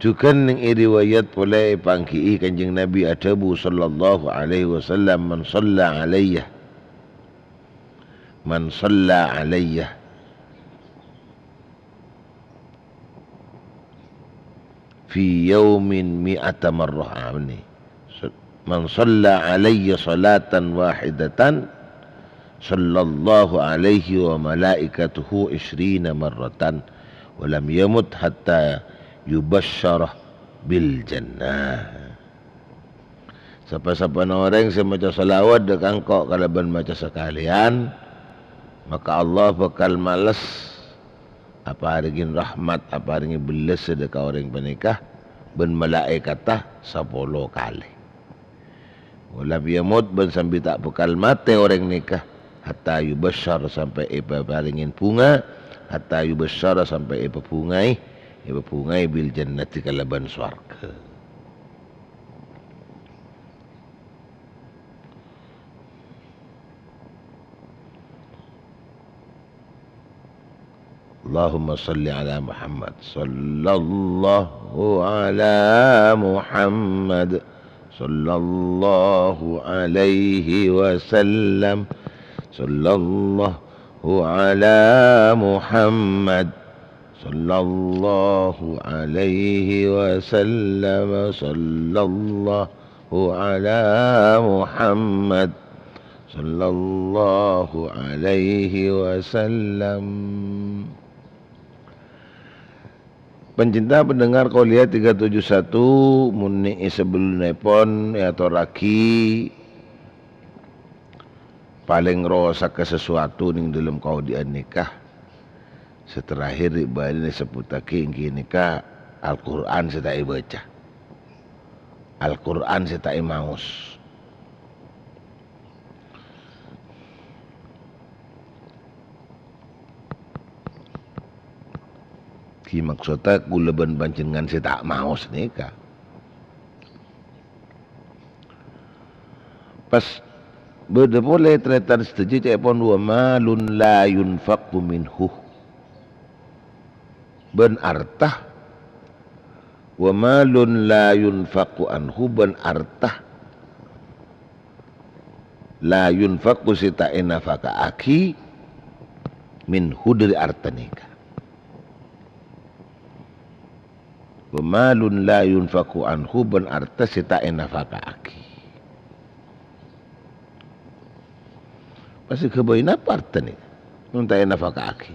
Tukan ning riwayat oleh pangki Kanjeng Nabi Adabu sallallahu alaihi wasallam, man shalla alayya fi yawmin mi'ata marrah. Man shalla alayya salatan wahidatan sallallahu alaihi wa malaikatuhu 20 marratan wa lam yamut hatta yubasyarah bil jannah. Siapa-siapa orang yang maca salawat dekat engkau kalaban maca sekalian, maka Allah bakal malas apa haringin rahmat, apa haringin belas dekat orang penikah ben malaikatah 10 kali. Walam yamut ben sampai tak bakal mati orang nikah hatta yubasyar sampai iba haringin bunga, hatta yubasyar sampai iba bungai bil jannati kalaban swarga. Allahumma salli ala Muhammad sallallahu ala Muhammad sallallahu alaihi wasallam. Sallallahu ala Muhammad sallallahu alaihi wasallam. Sallallahu ala Muhammad sallallahu alaihi wasallam. Pencinta pendengar Qolia 371 muni sebelum nepon atau raki paling rosak ke sesuatu ning dalam kau dia nikah. Seterakhir ibadahnya seputaki ingin nikah Al-Quran setai baca, Al-Quran setai maus. Ki maksudnya kuleban panjenengan setak maus nikah. Pas beda boleh terletak setuju cek pon wa malun la yunfaqu minhu. Ben artah wa malun la yunfaqu anhu, ben artah la yunfaqu sita nafaka aki minhu dari arta nikah. Wa malun la yunfaqu anhu, ben arta sita nafaka aki. Pasti kebayin apa arta nih? Nuntai nafaka aki.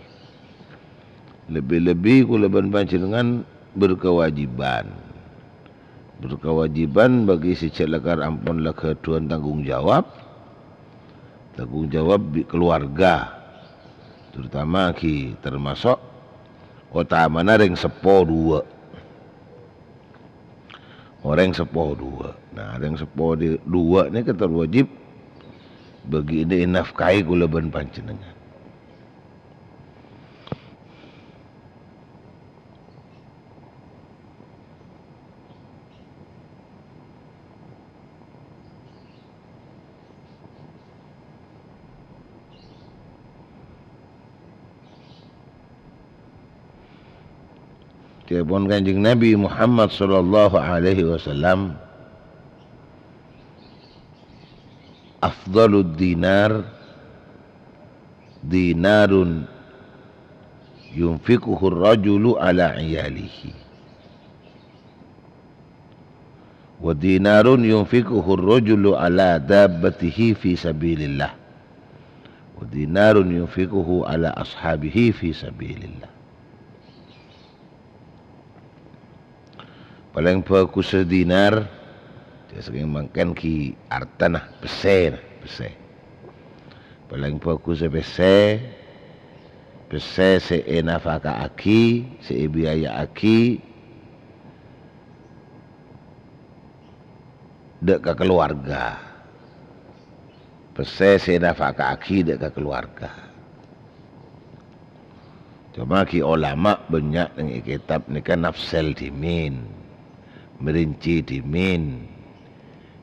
Lebih-lebih kuleban panjenengan berkewajiban bagi si celakar ampunlah keduan tanggung jawab keluarga, terutama ki termasuk kota mana reng sepo dua orang sepo dua. Nah reng sepo dua ini kita wajib bagi ini nafkahi kuleban panjenengan. Tiapun Kanjeng Nabi Muhammad sallallahu alaihi wasallam, afdalud dinar dinarun yunfikuhu ar-rajulu ala iyalihi wa dinarun yunfikuhu ar-rajulu ala dabbatihi fi sabilillah wa dinarun yunfikuhu ala ashabihi fi sabilillah. Paling bagus sedinar dia sering makan ki artanah bese. Paling bagus bese se nafaka aki, se biaya aki dek ke keluarga. Bese se nafaka aki dek ke keluarga. Cuma ki ulama banyak dengan kitab ni kan nafsal dimin, merinci dimin.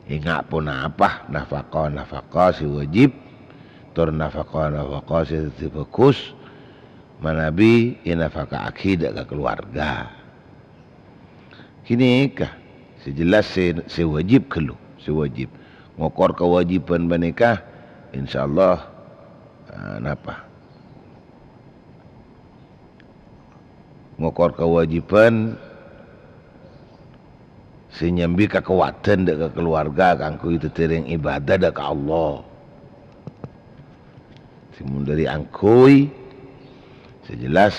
Ingat pun apa nafkah si wajib, tur nafkah si fokus, manabi nafkah akidah ke keluarga. Kini kah sejelas si wajib kelu, si wajib ngokor kewajiban menikah, insyaallah napa ngokor kewajiban senyambi kekuatan dek keluarga kangku itu tering ibadah dek Allah. Simun dari angkui sejelas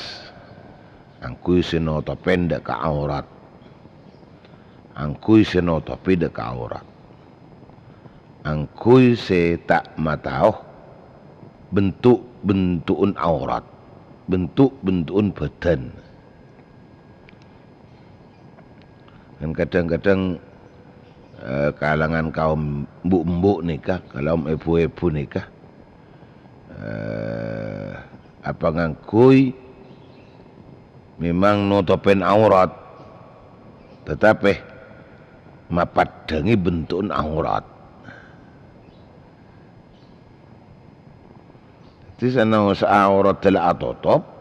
angkui senotopen dek aurat. Angkui senotopi dek aurat. Angkui se tak matauh bentuk-bentukun aurat. Bentuk-bentukun badan. Dan kadang-kadang kalangan kaum mbuk-mbuk nikah, kaum ibu-ibu nikah, apa ngangkui memang nutupen aurat, tetapi mapadangi bentukun aurat. Jadi sana aurat telah atotop.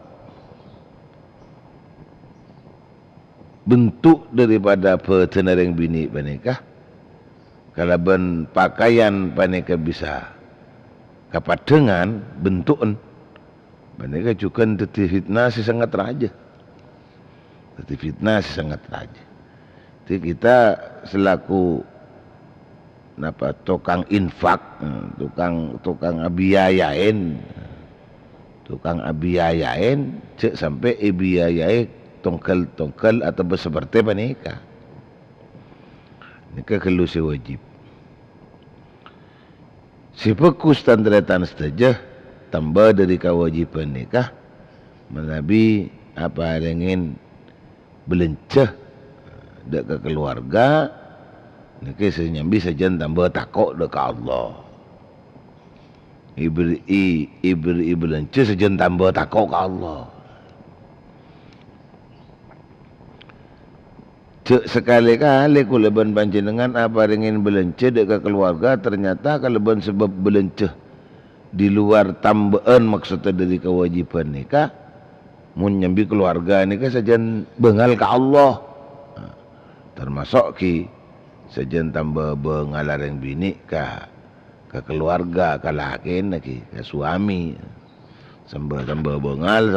Bentuk daripada petenereng bini panikah, kalau ben pakaian panikah bisa kapadengan bentukan panikah juga teti fitnah si sangat raja, teti fitnah si sangat raja. Jadi kita selaku napa tukang infak, tukang abiyayain, cek sampai ibiayai tongkel atau seperti panikah. Nikah kelu si wajib. Si fokus tandretan saja tambah dari kewajiban nikah menabi apa ingin belencah dek ke keluarga nikah senyambi saja tambah takut dek Allah. Ibri belencah saja tambah takut ke Allah. Cek sekali-kali ku leban panjenengan apa ingin belenceh dek ke keluarga, ternyata kalau leban sebab belenceh di luar tambahan maksudnya dari kewajiban nikah, mun nyambi keluarga nikah sajan bengal ke Allah. Termasuk ki sajan tambah bengal areng bini ke keluarga, ke lakin ki ke suami. Tambah bengal,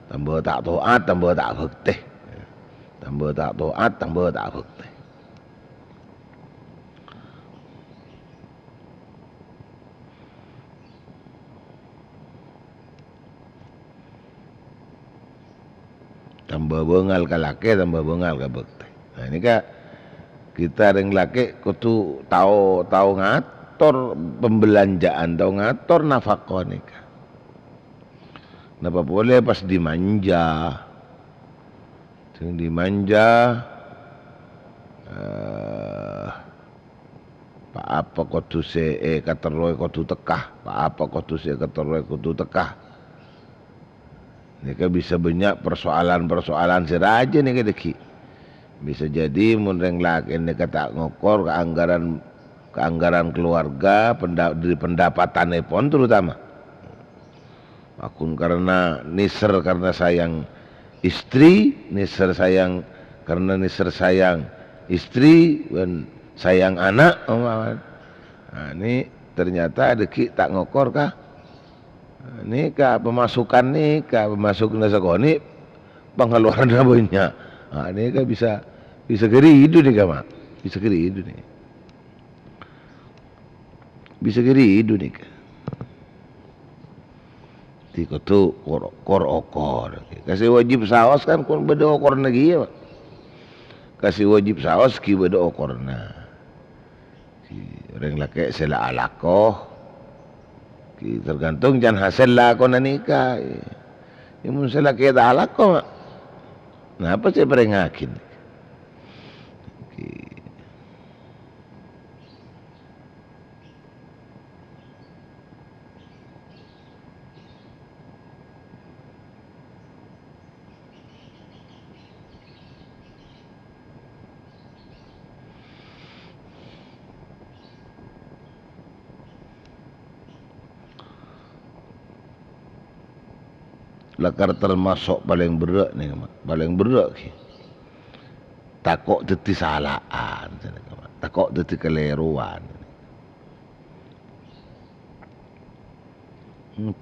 tambah tak taat, tambah tak bekti. Tambah tak taat, tambah tak bekti. Tambah bengal ke laki, tambah bengal ke bekti. Nah ini kak kita ring laki kudu tahu ngatur pembelanjaan, tahu ngatur nafkah nikah. Napa boleh pas dimanja. Sing dimanja pak apa kudu se kateroi kudu tekah, pak apa kudu se kateroi kudu tekah. Nika bisa banyak persoalan seraja nika deki. Bisa jadi mun laki nika tak ngokor keanggaran keluarga dari pendapatannya pun terutama. Akun karena niser karena sayang istri nisar sayang karena nisar sayang istri dan sayang anak. Nah, ini ternyata deki tak ngokor kah? Ini kah pemasukan nih kah pemasukan sekoni pengeluaran banyak. Nah, ini kah bisa geri hidup nih kah mak? Bisa geri hidup nih. Bisa geri hidup nih kah? Tiko tu okor. Kasih wajib saos kan kun beda okor lagi ya. Kasih wajib saos ki beda okorna. Orang laki sela alakoh. Ki tergantung jan hasil lah kau nikah. Imun sela ki dah alakoh. Nah apa saya perengakin? Lakar termasuk paling berat nih, paling berat ki. Takut deti salaan, takut deti keliruan.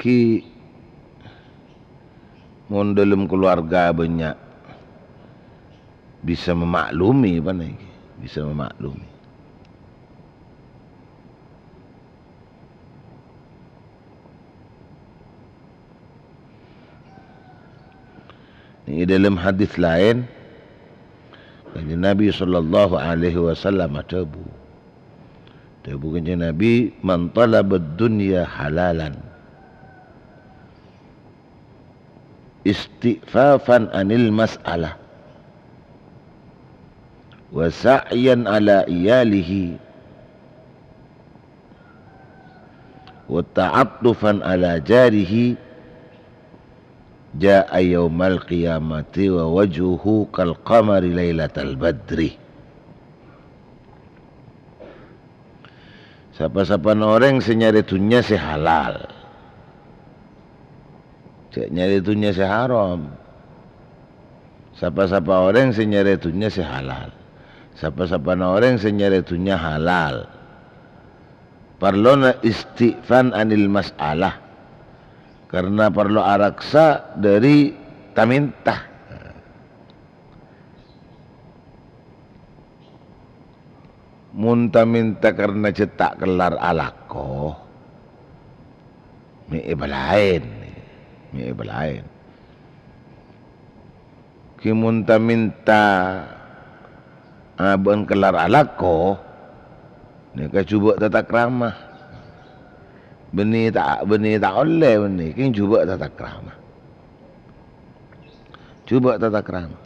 Ki mun dalam keluarga banyak bisa memaklumi apa nih, bisa memaklumi. Ini dalam hadis lain kanjeng Nabi sallallahu alaihi wasallam tabu kanjeng Nabi man talaba dunya halalan istifafan anil mas'alah wa sa'yan ala iyalihi wa ta'attufan ala jarihi ja'a yaumal qiyamati wa wajhuhu kal qamari lailatal badri. Siapa-siapa orang senyari dunia sehalal, cek nyari dunia seharam. Siapa-siapa orang senyari dunia sehalal, siapa-siapa orang senyari dunia halal. Parlona istifan anil mas'alah. Karena perlu araksa dari tamintah. Munta minta karena cetak kelar alako. Mi ibalain. Ki munta minta abang kelar alako. Ni ka cuba tata keramah. Benih tak oleh benih. Kini cuba tata krama. Cuba tata krama.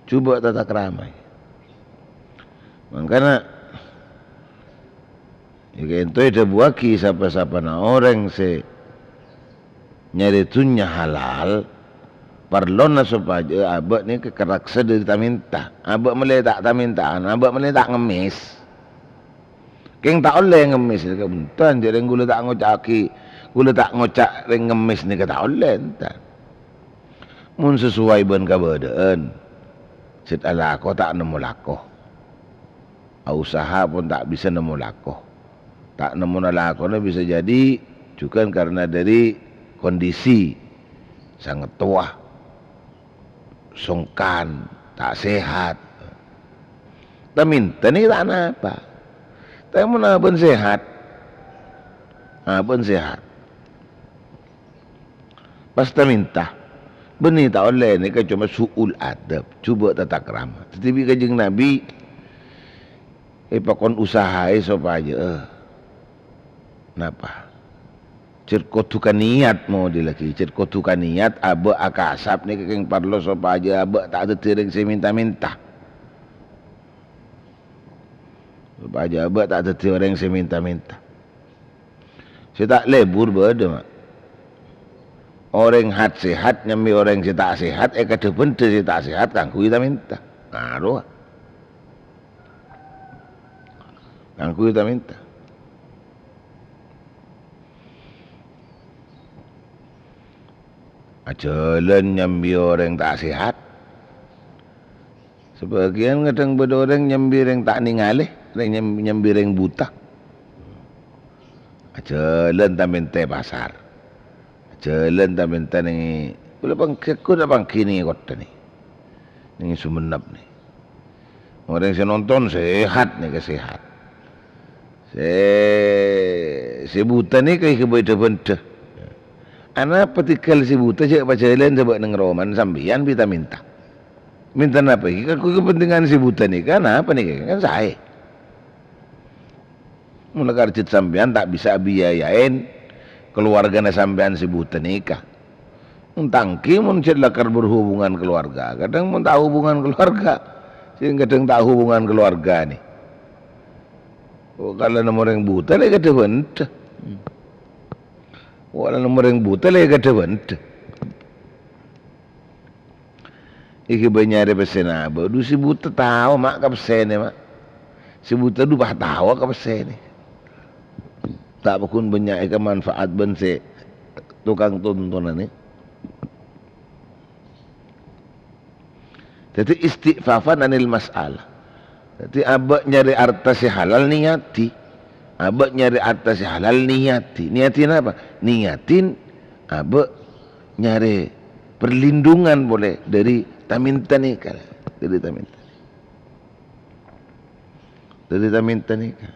Cuba tata krama. Makanya jika itu ada buaki siapa-siapa na orang se nyari tunya halal. Parlona supaya abak ni kekeraksa dari taminta. Abak meletak tamintaan, abak meletak ngemis. Keng tak oleh ngemis ni kebentan. Jadi gula tak ngocaki, gula tak ngocak ring ngemis ni ke tak oleh entan. Mun sesuai ben kabadaan. Sit alako tak nemu lakoh. Usaha pun tak bisa nemu lakoh. Tak nemu lakoh ni bisa jadi juga karena dari kondisi sangat tua. Sungkan, tak sehat. Tak minta ni tak apa. Tak mana pun sehat. Pun sehat. Pas tak minta. Benih tak oleh ni kan cuma su'ul adab. Cuba tata krama. Tetapi kanjeng Nabi pakon usaha supaya kenapa? Cerkotukan niat mau dilaki, cerkotukan niat abak akasap ni keng parlo supaya abak tak ada tiring saya minta-minta. Supaya abak tak ada tiring saya minta-minta. Saya tak lebur berada mak. Orang hat sehat nyambi orang saya tak sehat, kata benda saya tak sehat kan ku kita minta. Ngaruh. Kan ku kita minta. Ajalan nyambi orang tak sehat. Sebagian kadang beda orang nyambi orang tak ningalih, nyambi orang buta. Ajalan tak minta pasar. Ajalan tak minta ni. Kalau aku dah pangki ni kota ni. Ni Sumenep ni. Orang yang nonton sehat ni kesehat. Si buta ni kaya kebeda-beda. Anak petikal si buta cak pacaran sebab neng roman sambian kita minta. Minta apa? Aku kepentingan si buta ni kan apa ni kan saya. Mula karcit sambian tak bisa biayain keluarga sambian si buta nikah. Tangki mun celakar berhubungan keluarga. Kadang mun tahu hubungan keluarga. Sehingga kadang tahu hubungan keluarga ni. Oh, kalau nomor yang buta lagi ada benda. Kalau nomor yang buta lagi ada benda. Iki banyak pesen apa? Du si buta tahu mak ka pesen ni mak. Si buta du bah tahu ka pesen ni. Tak pun banyak ke manfaat ben si tukang tontonan ni. Jadi istighfafan anil mas'alah. Jadi abak nyari harta si halal niati. Abak nyari harta si halal niati. Niatin apa? Niatin abak nyari perlindungan boleh dari taminta nikah. Dari taminta. Dari taminta nikah.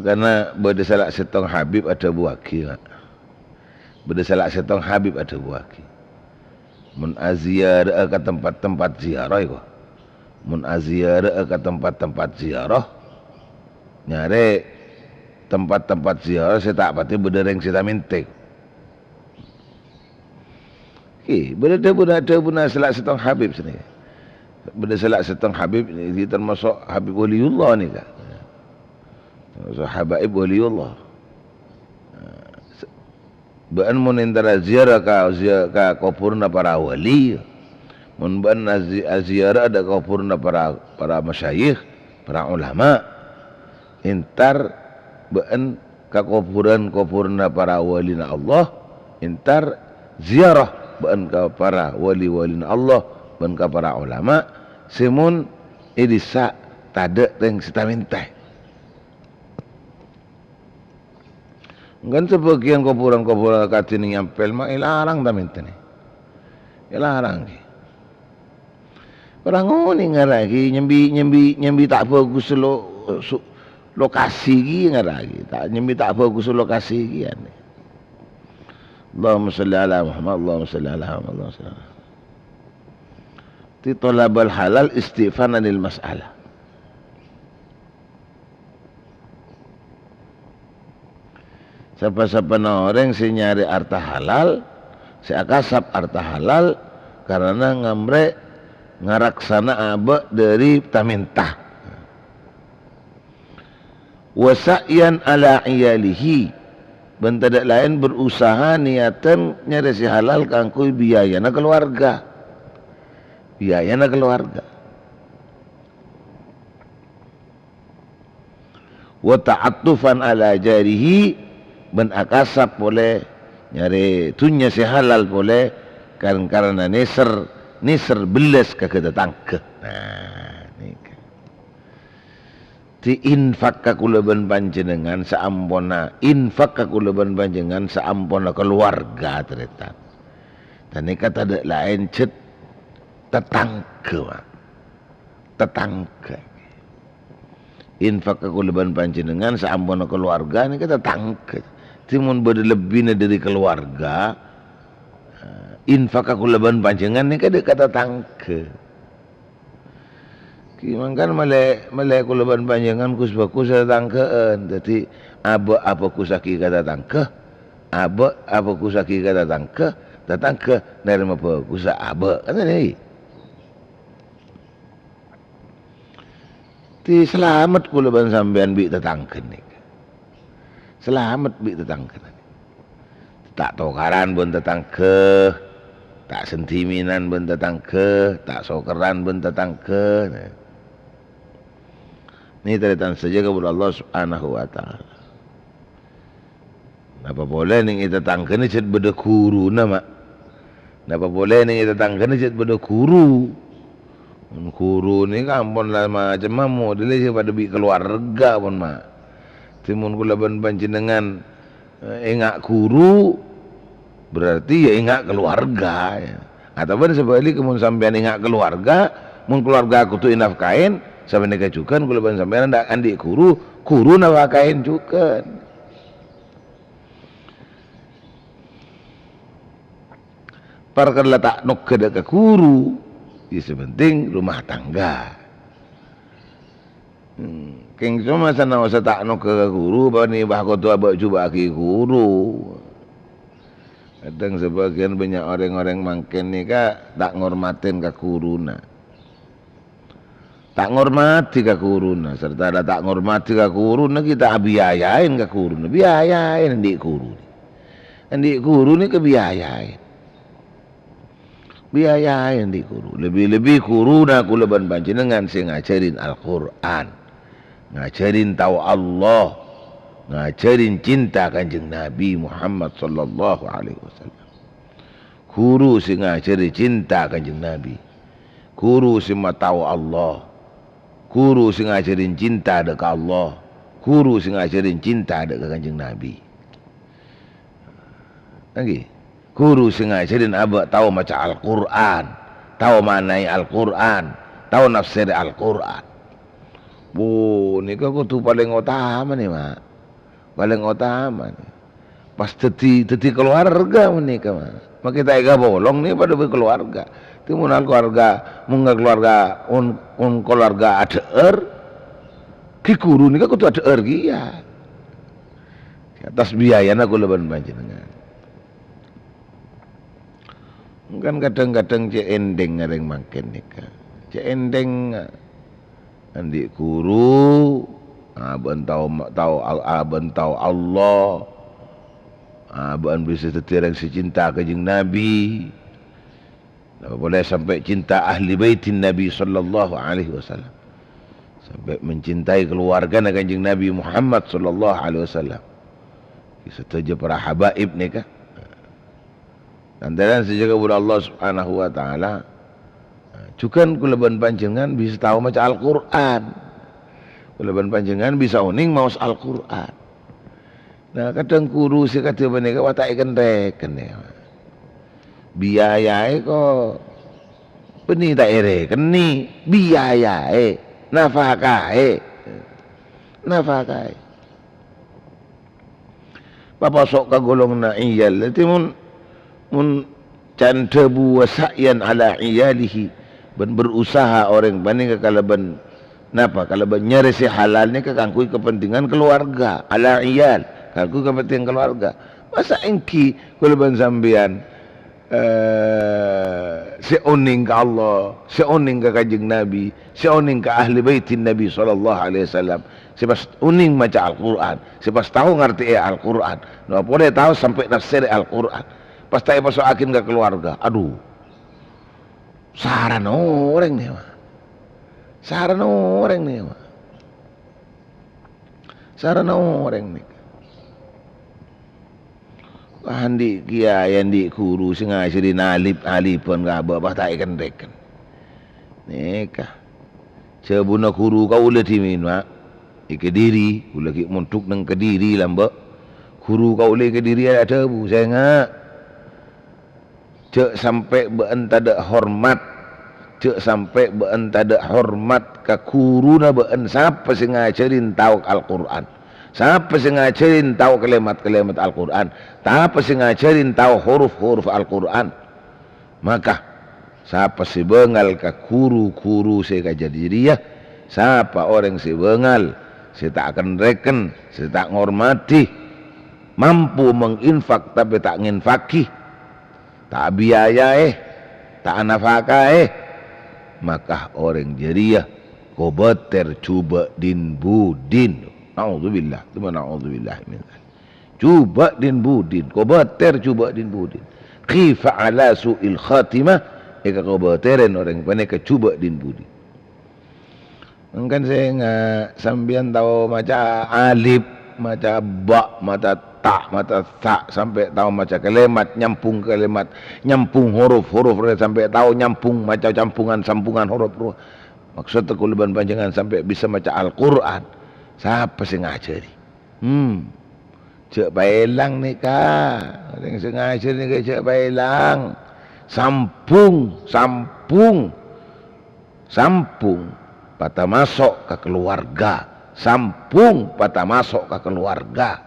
Karena berdesalak setong Habib ada buaki. Berdesalak setong Habib ada buaki. Mun aziarah ke tempat-tempat ziarah itu. Mun aziarah ke tempat-tempat ziarah. Nyare tempat-tempat ziarah saya tak pati berdereng saya minta. Berada selak setong Habib sini. Berada selak setong Habib ini termasuk Habib Waliullah ni kan. Termasuk Habaib Waliullah. Baan mun intara ziarah ka kupurna para wali. Mun baan ziarah ada kupurna para masyayikh, para ulama. Intar baan ka kupurna para walina Allah. Intar ziarah baan ka para wali-walina Allah, baan ka para ulama. Semun idisa tada teng sita mintai. Kan sebagian kuburan-kuburan kati ni nyampel mak ilarang tak minta ni. Ilarang ki. Orang ni ngaragi nyambi tak bagus lokasi ki ngaragi. Tak nyambi tak bagus lokasi ki ani. Allahumma salli ala Muhammad, Allahumma salli ala Muhammad, Allahumma salli ala. Ti talabul halal istighfar anil mas'alah. Siapa-siapa orang si nyari harta halal, si akasap harta halal karena ngamre ngaraksana aba dari taminta. Wasa'yan ala iyalihi, bentada lain berusaha niatan nyari si halal kangkui biayana keluarga. Biayana keluarga. Wa ta'attufan ala jarihi, ben akasap boleh nyari tunya si halal boleh karena niser beles ke kedatangke. Nah ni ti infak kakulaban panjenengan saampona infak kakulaban panjenengan saampona keluarga ternyata. Dan ni kata ada lain cet tetangke. Infak kakulaban panjenengan saampona keluarga ni kata tetangke. Timun berlebihnya dari keluarga. Infak aku leban panjangan ni kada kata tangke. Kimangkan malai aku leban panjangan kus tangkean. Jadi apa kusaki kata tangke. Apa kusaki kata tangke. Tatangke dari apa kusa aba. Kata ni. Ti selamat ku leban sampean bi tatangke ni. Selamat bi tetangke. Tak tokaran pun tetangke, tak sentiminan pun tetangke, tak sokeran pun tetangke. Ini taritan saja kepada Allah Subhanahu wa taala. Napa boleh ning ita tangkene cet beda guru nama. Napa boleh ning ita tangkene cet beda guru. Guru ni kampun lah macam mamu dile pada bi keluarga pun mak. Timun kula ban panjenengan engak guru berarti ya engak keluarga ya. Ataupun sebalik mun sampean engak keluarga, mun keluarga aku tu nafkain, sampean nikajukan kula ban sampean ndak andi guru, guru nafkain juga. Perkara tak nok ke guru. Ya sepenting rumah tangga. Keng cuma sana usah tak nok ke guru, bah ni bah kotu abak cuba ki guru. Kadang sebagian banyak orang-orang mangken ni ka tak ngormatin ke guruna. Tak ngormati ke guruna, serta ada tak ngormati ke guruna kita biayain ke guruna, biayain di guru. Di guru ni kebiayain. Biayain di guru. Lebih-lebih guru nak kula ban panjenengan sing ngajarin Al-Qur'an. Ngajarin tahu Allah, ngajarin cinta Kanjeng Nabi Muhammad sallallahu alaihi wasallam. Guru sing ngajarin cinta Kanjeng Nabi. Guru sing tahu Allah. Guru sing ngajarin cinta dekat Allah. Guru sing ngajarin cinta dekat Kanjeng Nabi. Lagi guru sing ngajarin abak tahu maca Al-Qur'an, tahu manai Al-Qur'an, tahu nafsir Al-Qur'an. Bu, ni kau tu paling utama ni mak, paling utama ni. Pas teti keluarga menikah mak, mak kita ega bolong ni pada keluarga. Timun keluarga, munga keluarga, keluarga ada ki guru ni kau tu ada dia. Atas biaya nak kau leban panjenengan. Kan kadang-kadang cek endeng ngareng makin nikah. Cek endeng andi guru, aban tahu Allah, aban bisa tetirang secinta Kanjeng Nabi. Apa boleh sampai cinta ahli baitin Nabi sallallahu alaihi wasallam. Sampai mencintai keluarga Kanjeng Nabi Muhammad sallallahu alaihi wasallam. Setuju para habaib nikah. Antara sejaga kepada Allah Subhanahu wa taala. Cukan kulaban panjenengan bisa tahu maca Al-Qur'an. Kulaban panjenengan bisa uning maos Al-Qur'an. Nah, kadang guru si kata menika watak reken ya. Biayae kok beni tak reken ni biayae nafakae. Bapak sok kagolong na iyal timun mun candabu wasa'yan ala iyalihi ben berusaha orang banding kalaban napa kalaban nyari si halalnya kangkui kepentingan keluarga ala iyal kangkui kepentingan keluarga masa engki kalaban sambian si oning ke Allah si oning ke Kanjeng Nabi si oning ke ahli baitin Nabi sallallahu alaihi wasallam si pas uning maca Al-Qur'an si pas tahu ngerti Al-Qur'an no boleh tahu sampai nafsir Al-Qur'an pas tak masuk akin ke keluarga, aduh, saran orang ni, saran orang ni, saran orang ni. Handi kiai handi guru sing ngajarin alipun ngaba pas tak ikan reken. Nikah, sebuna guru kau ulah timin mak, Kediri, ulah ki montuk nang Kediri lamba, guru kau ulah Kediri ada bu, saya ngak. Cek sampai beantada hormat, cek sampai beantada hormat ke guru na bean siapa sing ngajarin tahu Al-Qur'an, siapa sing ngajarin tahu kalimat-kalimat Al-Qur'an, siapa sing ngajarin tahu huruf-huruf Al-Qur'an, maka siapa si bengal ke guru si kajadiria, siapa orang si bengal, si tak akan reken, si tak ngormati, mampu menginfak tapi tak nginfaki, tak biaya tak nafkah maka orang jariah kobater cuba din budin naudzubillah min cuba din budin kobater cuba din budin khifa ala su'il khatimah eka kobateren orang paneka cuba din budin kan saya nggak sambian tahu maca alif maca ba maca ta sampai tahu macam kalimat, nyampung kalimat, nyampung huruf-huruf sampai tahu nyampung macam sambungan huruf-huruf. Maksudnya kuluban panjangan sampai bisa macam Al-Quran. Siapa sih ngajari? Cek Bailang ni kah? Orang sengaja ni ke Cek Bailang. Sampung. Patah masuk ke keluarga. Sampung patah masuk ke keluarga.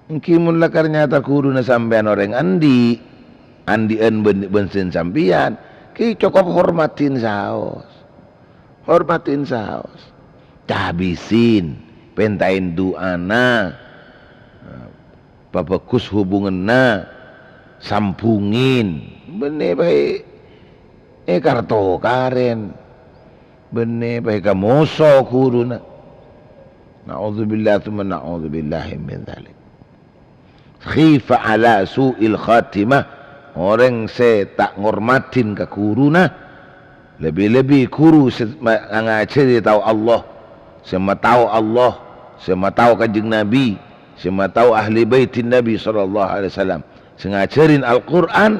Mungkin mula ternyata kudu na sampean orang Andi bensin sampean. Ki cukup hormatin saos. Habisin, pentain duana, bagus hubunganna, sampungin, bener baik, karto karen, bener baik kamoso kuruna. Na'udzubillah tsumma na'udzubillahi min dzalik. Khifa ala su'il khatimah, orang se tak ngormatin ke kuruna, lebih-lebih kuru ngajari tahu Allah. Semua tahu Allah, semua tahu kanjeng Nabi, semua tahu ahli baitin Nabi SAW. Sengajarin Al-Quran,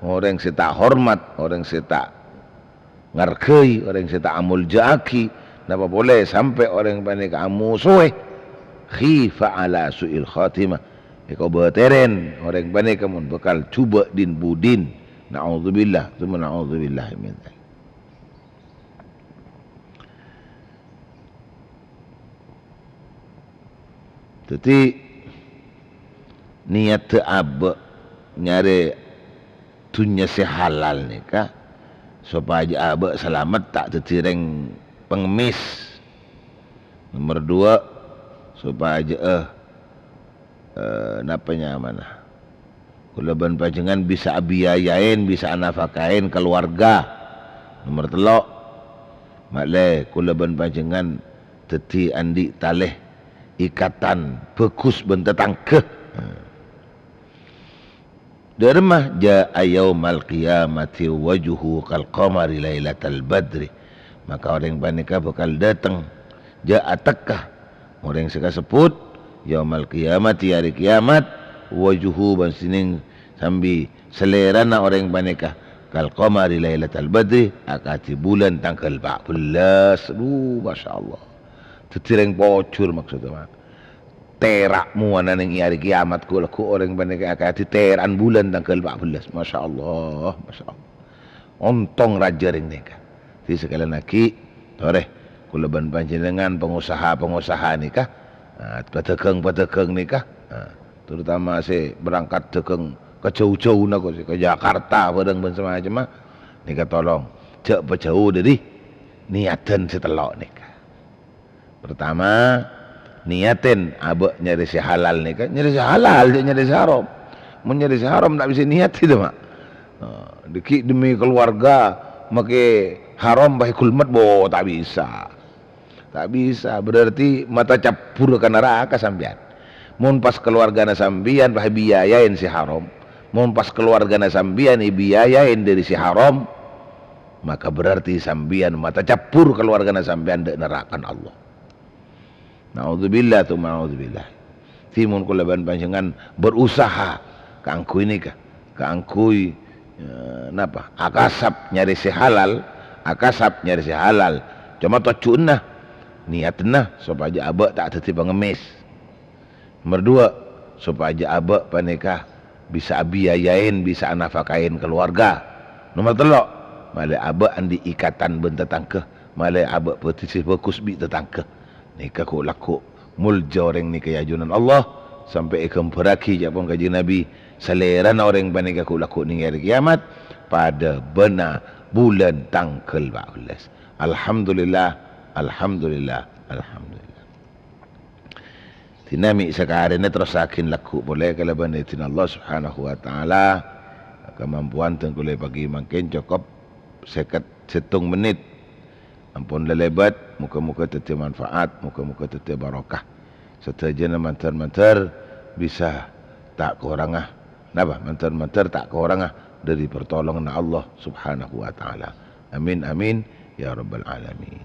orang yang tak hormat, orang yang tak ngargai, orang yang tak amul jaki, napa boleh sampai orang yang kamu soe. Khifa ala su'il khatimah. Kau berteren, orang yang kamu bakal cuba din budin. Na'udzubillah, tsumma na'udzubillah min dzalik. Jadi niat abak nyari tunya si halal ni kah supaya abak selamat tak tertireng pengemis. Nomor 2 supaya napanya mana kulaban panjangan bisa biayain, bisa nafakain keluarga. Nomor 3 malai kulaban panjangan teti andi taleh ikatan bagus bentetang ke dermah ja'a yaumal qiyamati wajhu kal qamari lailatal badri, maka orang banika bakal datang ja'a takah orang seka sebut yaumal qiyamati hari kiamat wajhu ban sining sambi selerana orang banika kal qamari lailatal badri akati bulan tanggal 14. Masyaallah tetireng bocor maksudnya terak muana ning hari kiamat ku orang banyak akati teran bulan tanggal 14. Masya Allah ontong raja ring nika di sekalian lagi toreh kulaban panjenengan pengusaha nikah pedagang nikah terutama si berangkat dagang ke jauh-jauh nak ke Jakarta bareng macam-macam nikah tolong cek jauh dari niatan setelok nikah. Pertama niatin abak nyari si halal ni kan, nyari si halal je nyari si haram. Menyari si haram tak bisa niat itu mak. Deki demi keluarga make haram baik kulmat tak bisa. Tak bisa berarti mata capur ke neraka sampean. Mun pas keluarga na sampean bah biayain si haram. Mun pas keluarga na sampean biayain dari si haram, maka berarti sampean mata capur keluarga na sampean de neraka Allah. Na'udzubillah tu ma'udzubillah. Timun kulaban panjangan berusaha keangkui ni kah? Keangkui napa? Akasap nyari si halal, Cuma tocunna niatna supaya abak tak tertiba ngemis. Nomor 2 supaya abak panikah bisa biayain, bisa nafakain keluarga. Nomor 3 malai abak andi ikatan bentetangke, malai abak petisi bagus bi tetangke. Nikah ku laku mulja orang ni keyajunan Allah sampai ikam peraki japon kaji Nabi seleran orang banika ku laku ni hari kiamat pada benar bulan tanggal 14. Alhamdulillah. Tinami sekarang ni terus akin laku boleh kalaban itin Allah Subhanahu wa taala kemampuan tengkulai pagi makin cukup setung menit. Ampun lelebat, muka-muka teti manfaat, muka-muka teti barakah. Setajana mantar-mantar bisa tak kurangah. Napa? Mantar-mantar tak kurangah dari pertolongan Allah Subhanahu wa taala. Amin amin ya rabbal alamin.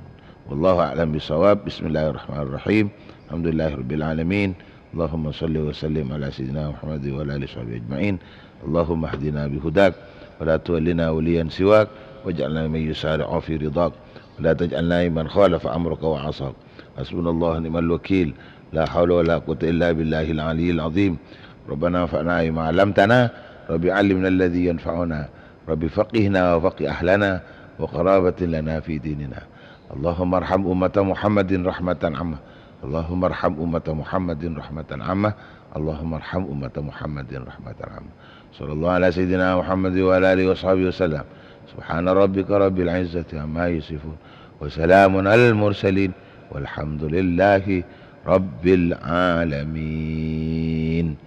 Wallahu a'lam bishawab. Bismillahirrahmanirrahim. Alhamdulillahirabbil alamin. Allahumma shalli wa sallim ala sayyidina Muhammad wa ala alihi washabihi ajma'in. Allahumma hdina bihudak wa la tuwallina waliyan siwak waj'alna man yusari'u fi ridak wa la taj'alna man khalafa amraka wa 'asak. Hasbunallahu ni'mal wakil. La haula wa la quwwata illa billahil aliyyil azim. Rabbana anfa'na bima 'allamtana, rabbi 'allimna alladhi yanfa'una, rabbi faqihna wa faqih ahlana wa qarabatin lana fi dinina. Allahumma arham ummata Muhammadin rahmatan 'ammah. Allahumma arham ummata Muhammadin rahmatan 'ammah. Allahumma arham ummata Muhammadin rahmatan 'ammah. Sallallahu ala sayyidina Muhammad wa ala alihi washabihi wasallam. Subhana rabbika rabbil izzati amma yasifun wa salamun alal mursalin walhamdulillahi rabbil alamin.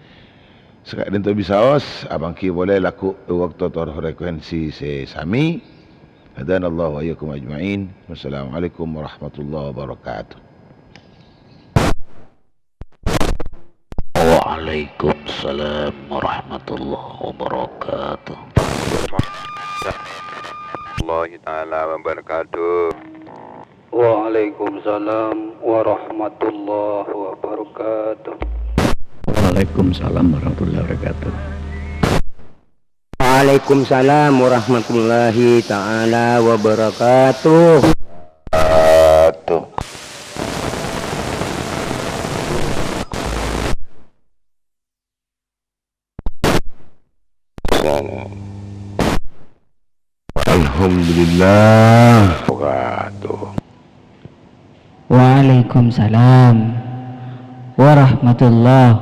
Sekarang itu bisa abang ki boleh laku waktu frekuensi sami. Hadanallahu wa iyyakum ajma'in. Wassalamualaikum warahmatullahi wabarakatuh. Waalaikumsalam warahmatullahi wabarakatuh. Allah Ta'ala wabarakatuh. Waalaikumsalam warahmatullahi wabarakatuh. Waalaikumsalam warahmatullahi wabarakatuh. Waalaikumsalam warahmatullahi ta'ala wabarakatuh. Alhamdulillah. Waalaikumsalam warahmatullahi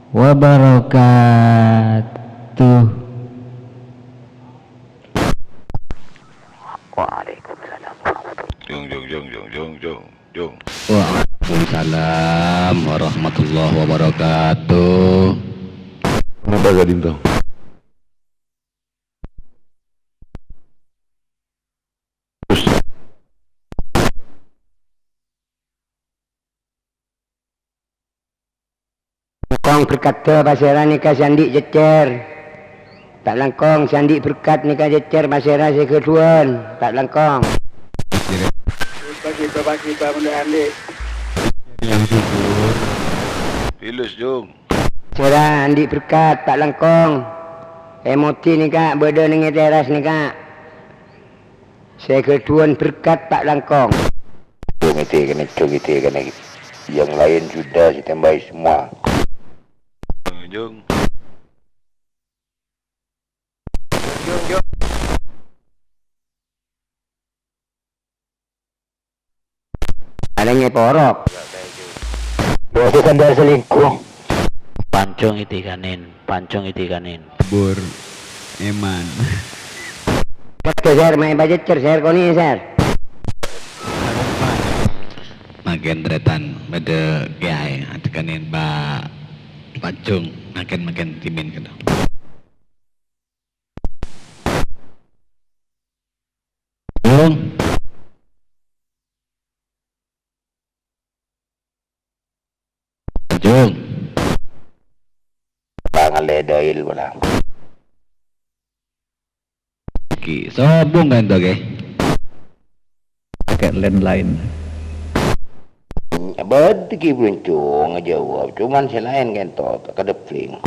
wabarakatuh. Waalaikumsalam Jung. Waalaikumsalam warahmatullahi wabarakatuh. Kenapa gak dintang? Kong berkata pasera nikah sandi jecer. Tak langkong sandi berkat nikah jecer pasera sekeduan. Tak langkong. Kita benda andi. Yang syukur. Pilus Jung. Pasera andi berkat tak langkong. Emoti nikah beda dengan teras nikah. Sekeduan berkat tak langkong. Cung kena. Yang lain sudah ditambahi semua. Jung. Adanya porok. Bodoh kan dah selingkuh. Pancung itikanin. Bur Eman. Kata ser main budget cer ser koni ser. Makin tretan pada gay atikanin ba Pancung makin timin kena. Pancung. Pangan ledoil pula. Ki sobong kan to ge. Pakai landline. Berarti beruncung ngejawab, cuman selain kan tak kedepling.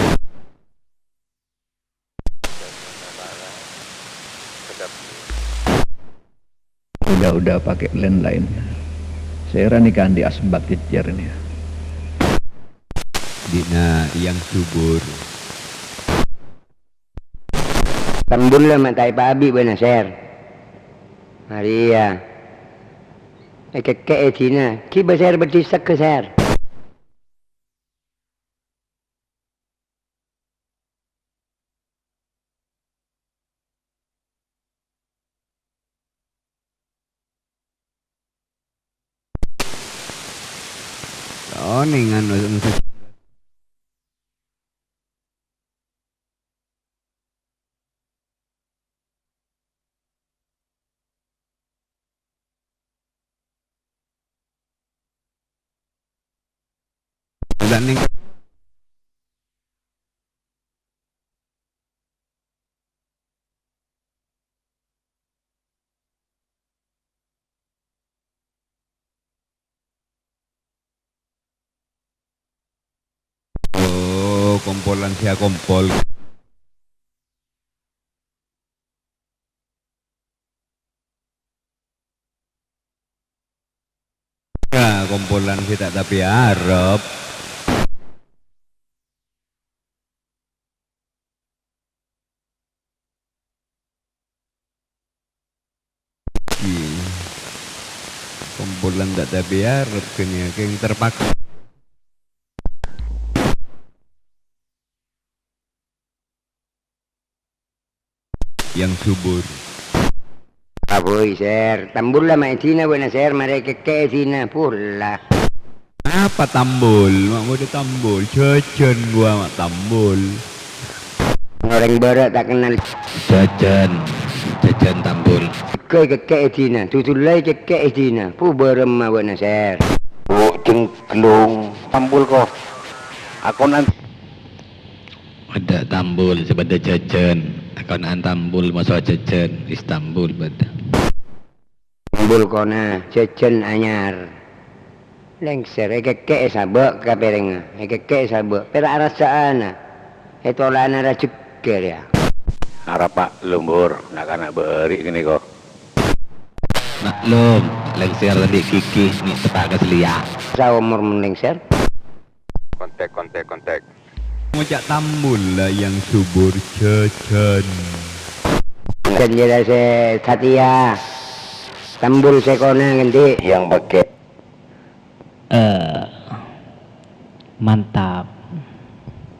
Udah pakai landline. Saya ranikan di asbak jejer ini. Dina yang subur. Tembun lah matai pabi benar ser. Maria. Kekek Cina, ki besar berdisak ke ser. Oh, ningan dan ning ko kompolan siya kompol. Ya, kompolan kita tapi Arab. Kompolan tak tapi Arab kini yang terpaksa. Yang subur. Aboy, sir. Tambul lah mak Cina buat sir. Mereka ke Cina pula. Apa tambul? Mak mau tambul. Cecen gua mak tambul. Orang barat tak kenal. Jajan tambul. Ke Cina. Tutulai ke Cina. Pu berema buat sir. Bu cengklung. Tambul kok. Aku nanti. Ada tambul sebagai jajan. Akonaan tambul masuk jajan Istanbul beda. Tambul kona jajan anyar. Lengser ke sabak kapereng. Ke sabak. Perak rasaan. Itu lana racukir ya. Arapak lembur. Nak kena beri gini kok. Maklum, lengser tadi kiki nih tepak keselia. Saya umur lengser. Kontak. Ngocak tambul lah yang subur cecen. Dan jadi saya Satya. Tambul sekona ganti. Yang pakai. Mantap.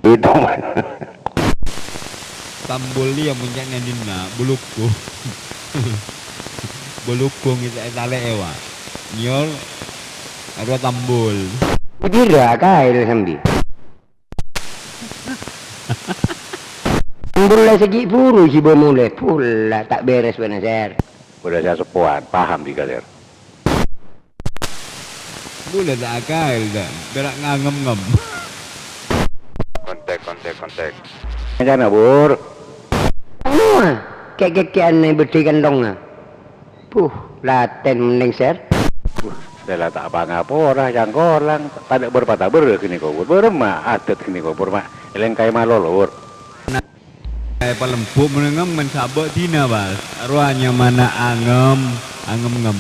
Itu mana? Tambul dia punyanya dina buluku. Buluku kita tale ewa. Nyol ada tambul. Bila kail sambil. Tambul segi puru si bermula. Pula tak beres benar sir. Udah saya sepuan. Paham di kalian. Boleh tak akal dah. Berak ngangem-ngem. Kontak. Jangan bur. Anu ah. Kek-kekian ni bertikan dong ah. Laten mending sir. Dah tak apa ngapora jangkolang. Pada berpatah kini kau berma atet kini kau berma. Eleng kai malolor. Palempuk menengam mensabak dina bas. Ruanya mana angem-ngem.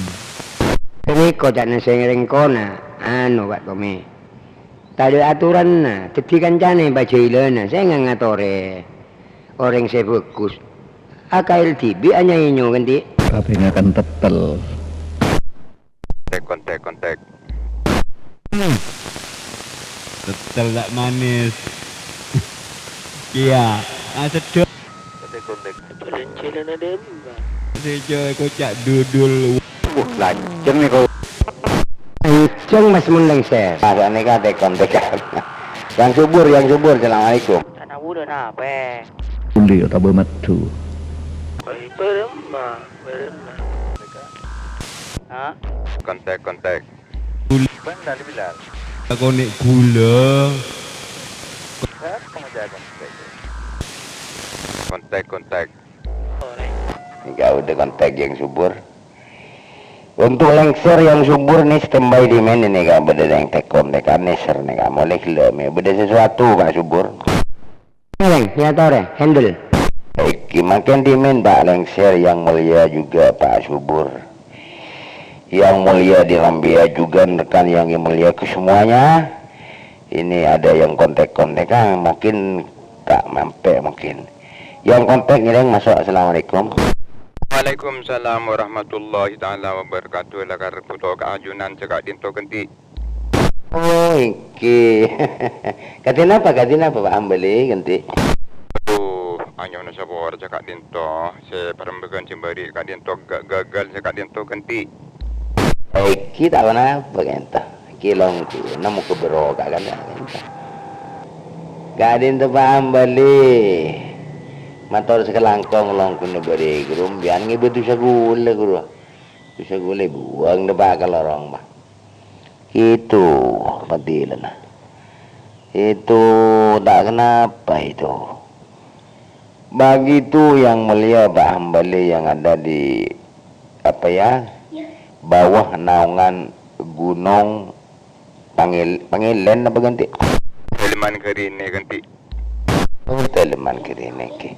Ini kau jangan sering kona. Anu buat kami. Tak ada aturan na. Tetikan jane baca ilana. Saya nggak ngatore. Orang saya fokus. Akail tibi hanya inyo ganti. Tapi akan tetel. Kontak. Tetel tak manis. Iya. Sedap. Pelancaran ada mbak. Saya kocak dudul. Lanceng ni kau. Lanceng mas mending sir. Masa ni kan kontak. Yang subur. Assalamualaikum. Tanah muda apa? Uli atau bermatu. Berema. Ha? Kontak. Benar dibilang. Kau nek gula. Kontak. Kau udah kontak yang subur. Untuk lengser yang subur ni standby di mana ni kak? Beda yang tekom ni kak neser ni kak. Boleh kelem. Beda sesuatu kak subur. Leng, ya tahu deh, handle. Makin dimen Pak Lengser yang mulia juga Pak Subur. Yang mulia di Rambia juga rekan yang mulia ke semuanya. Ini ada yang kontak-kontak kan makin tak mampu mungkin. Yang kontak ngiring masuk. Assalamualaikum. Waalaikumsalam warahmatullahi taala wabarakatuh. Lakar puto keajunan cekak dinto genti. Oh iki. Katin apa Pak Ambali ganti? Anyo na sabor cekak dinto. Se perembagan cimbari kak dinto gagal cekak dinto genti. Iki tak apa genta. Kilong tu namu ke bero kak kan genta. Kak dinto Pak Ambali. Motor sekelangkong long kuno beri gerum bian ngi betu sagule guru. Tu sagule buang depa kalorong bah. Itu padilan. Itu tak kenapa itu. Bagi itu yang mulia Pak Hambali yang ada di apa ya? Bawah naungan gunung Pangilen apa ganti? Helman Karine ganti. Utaman kene ke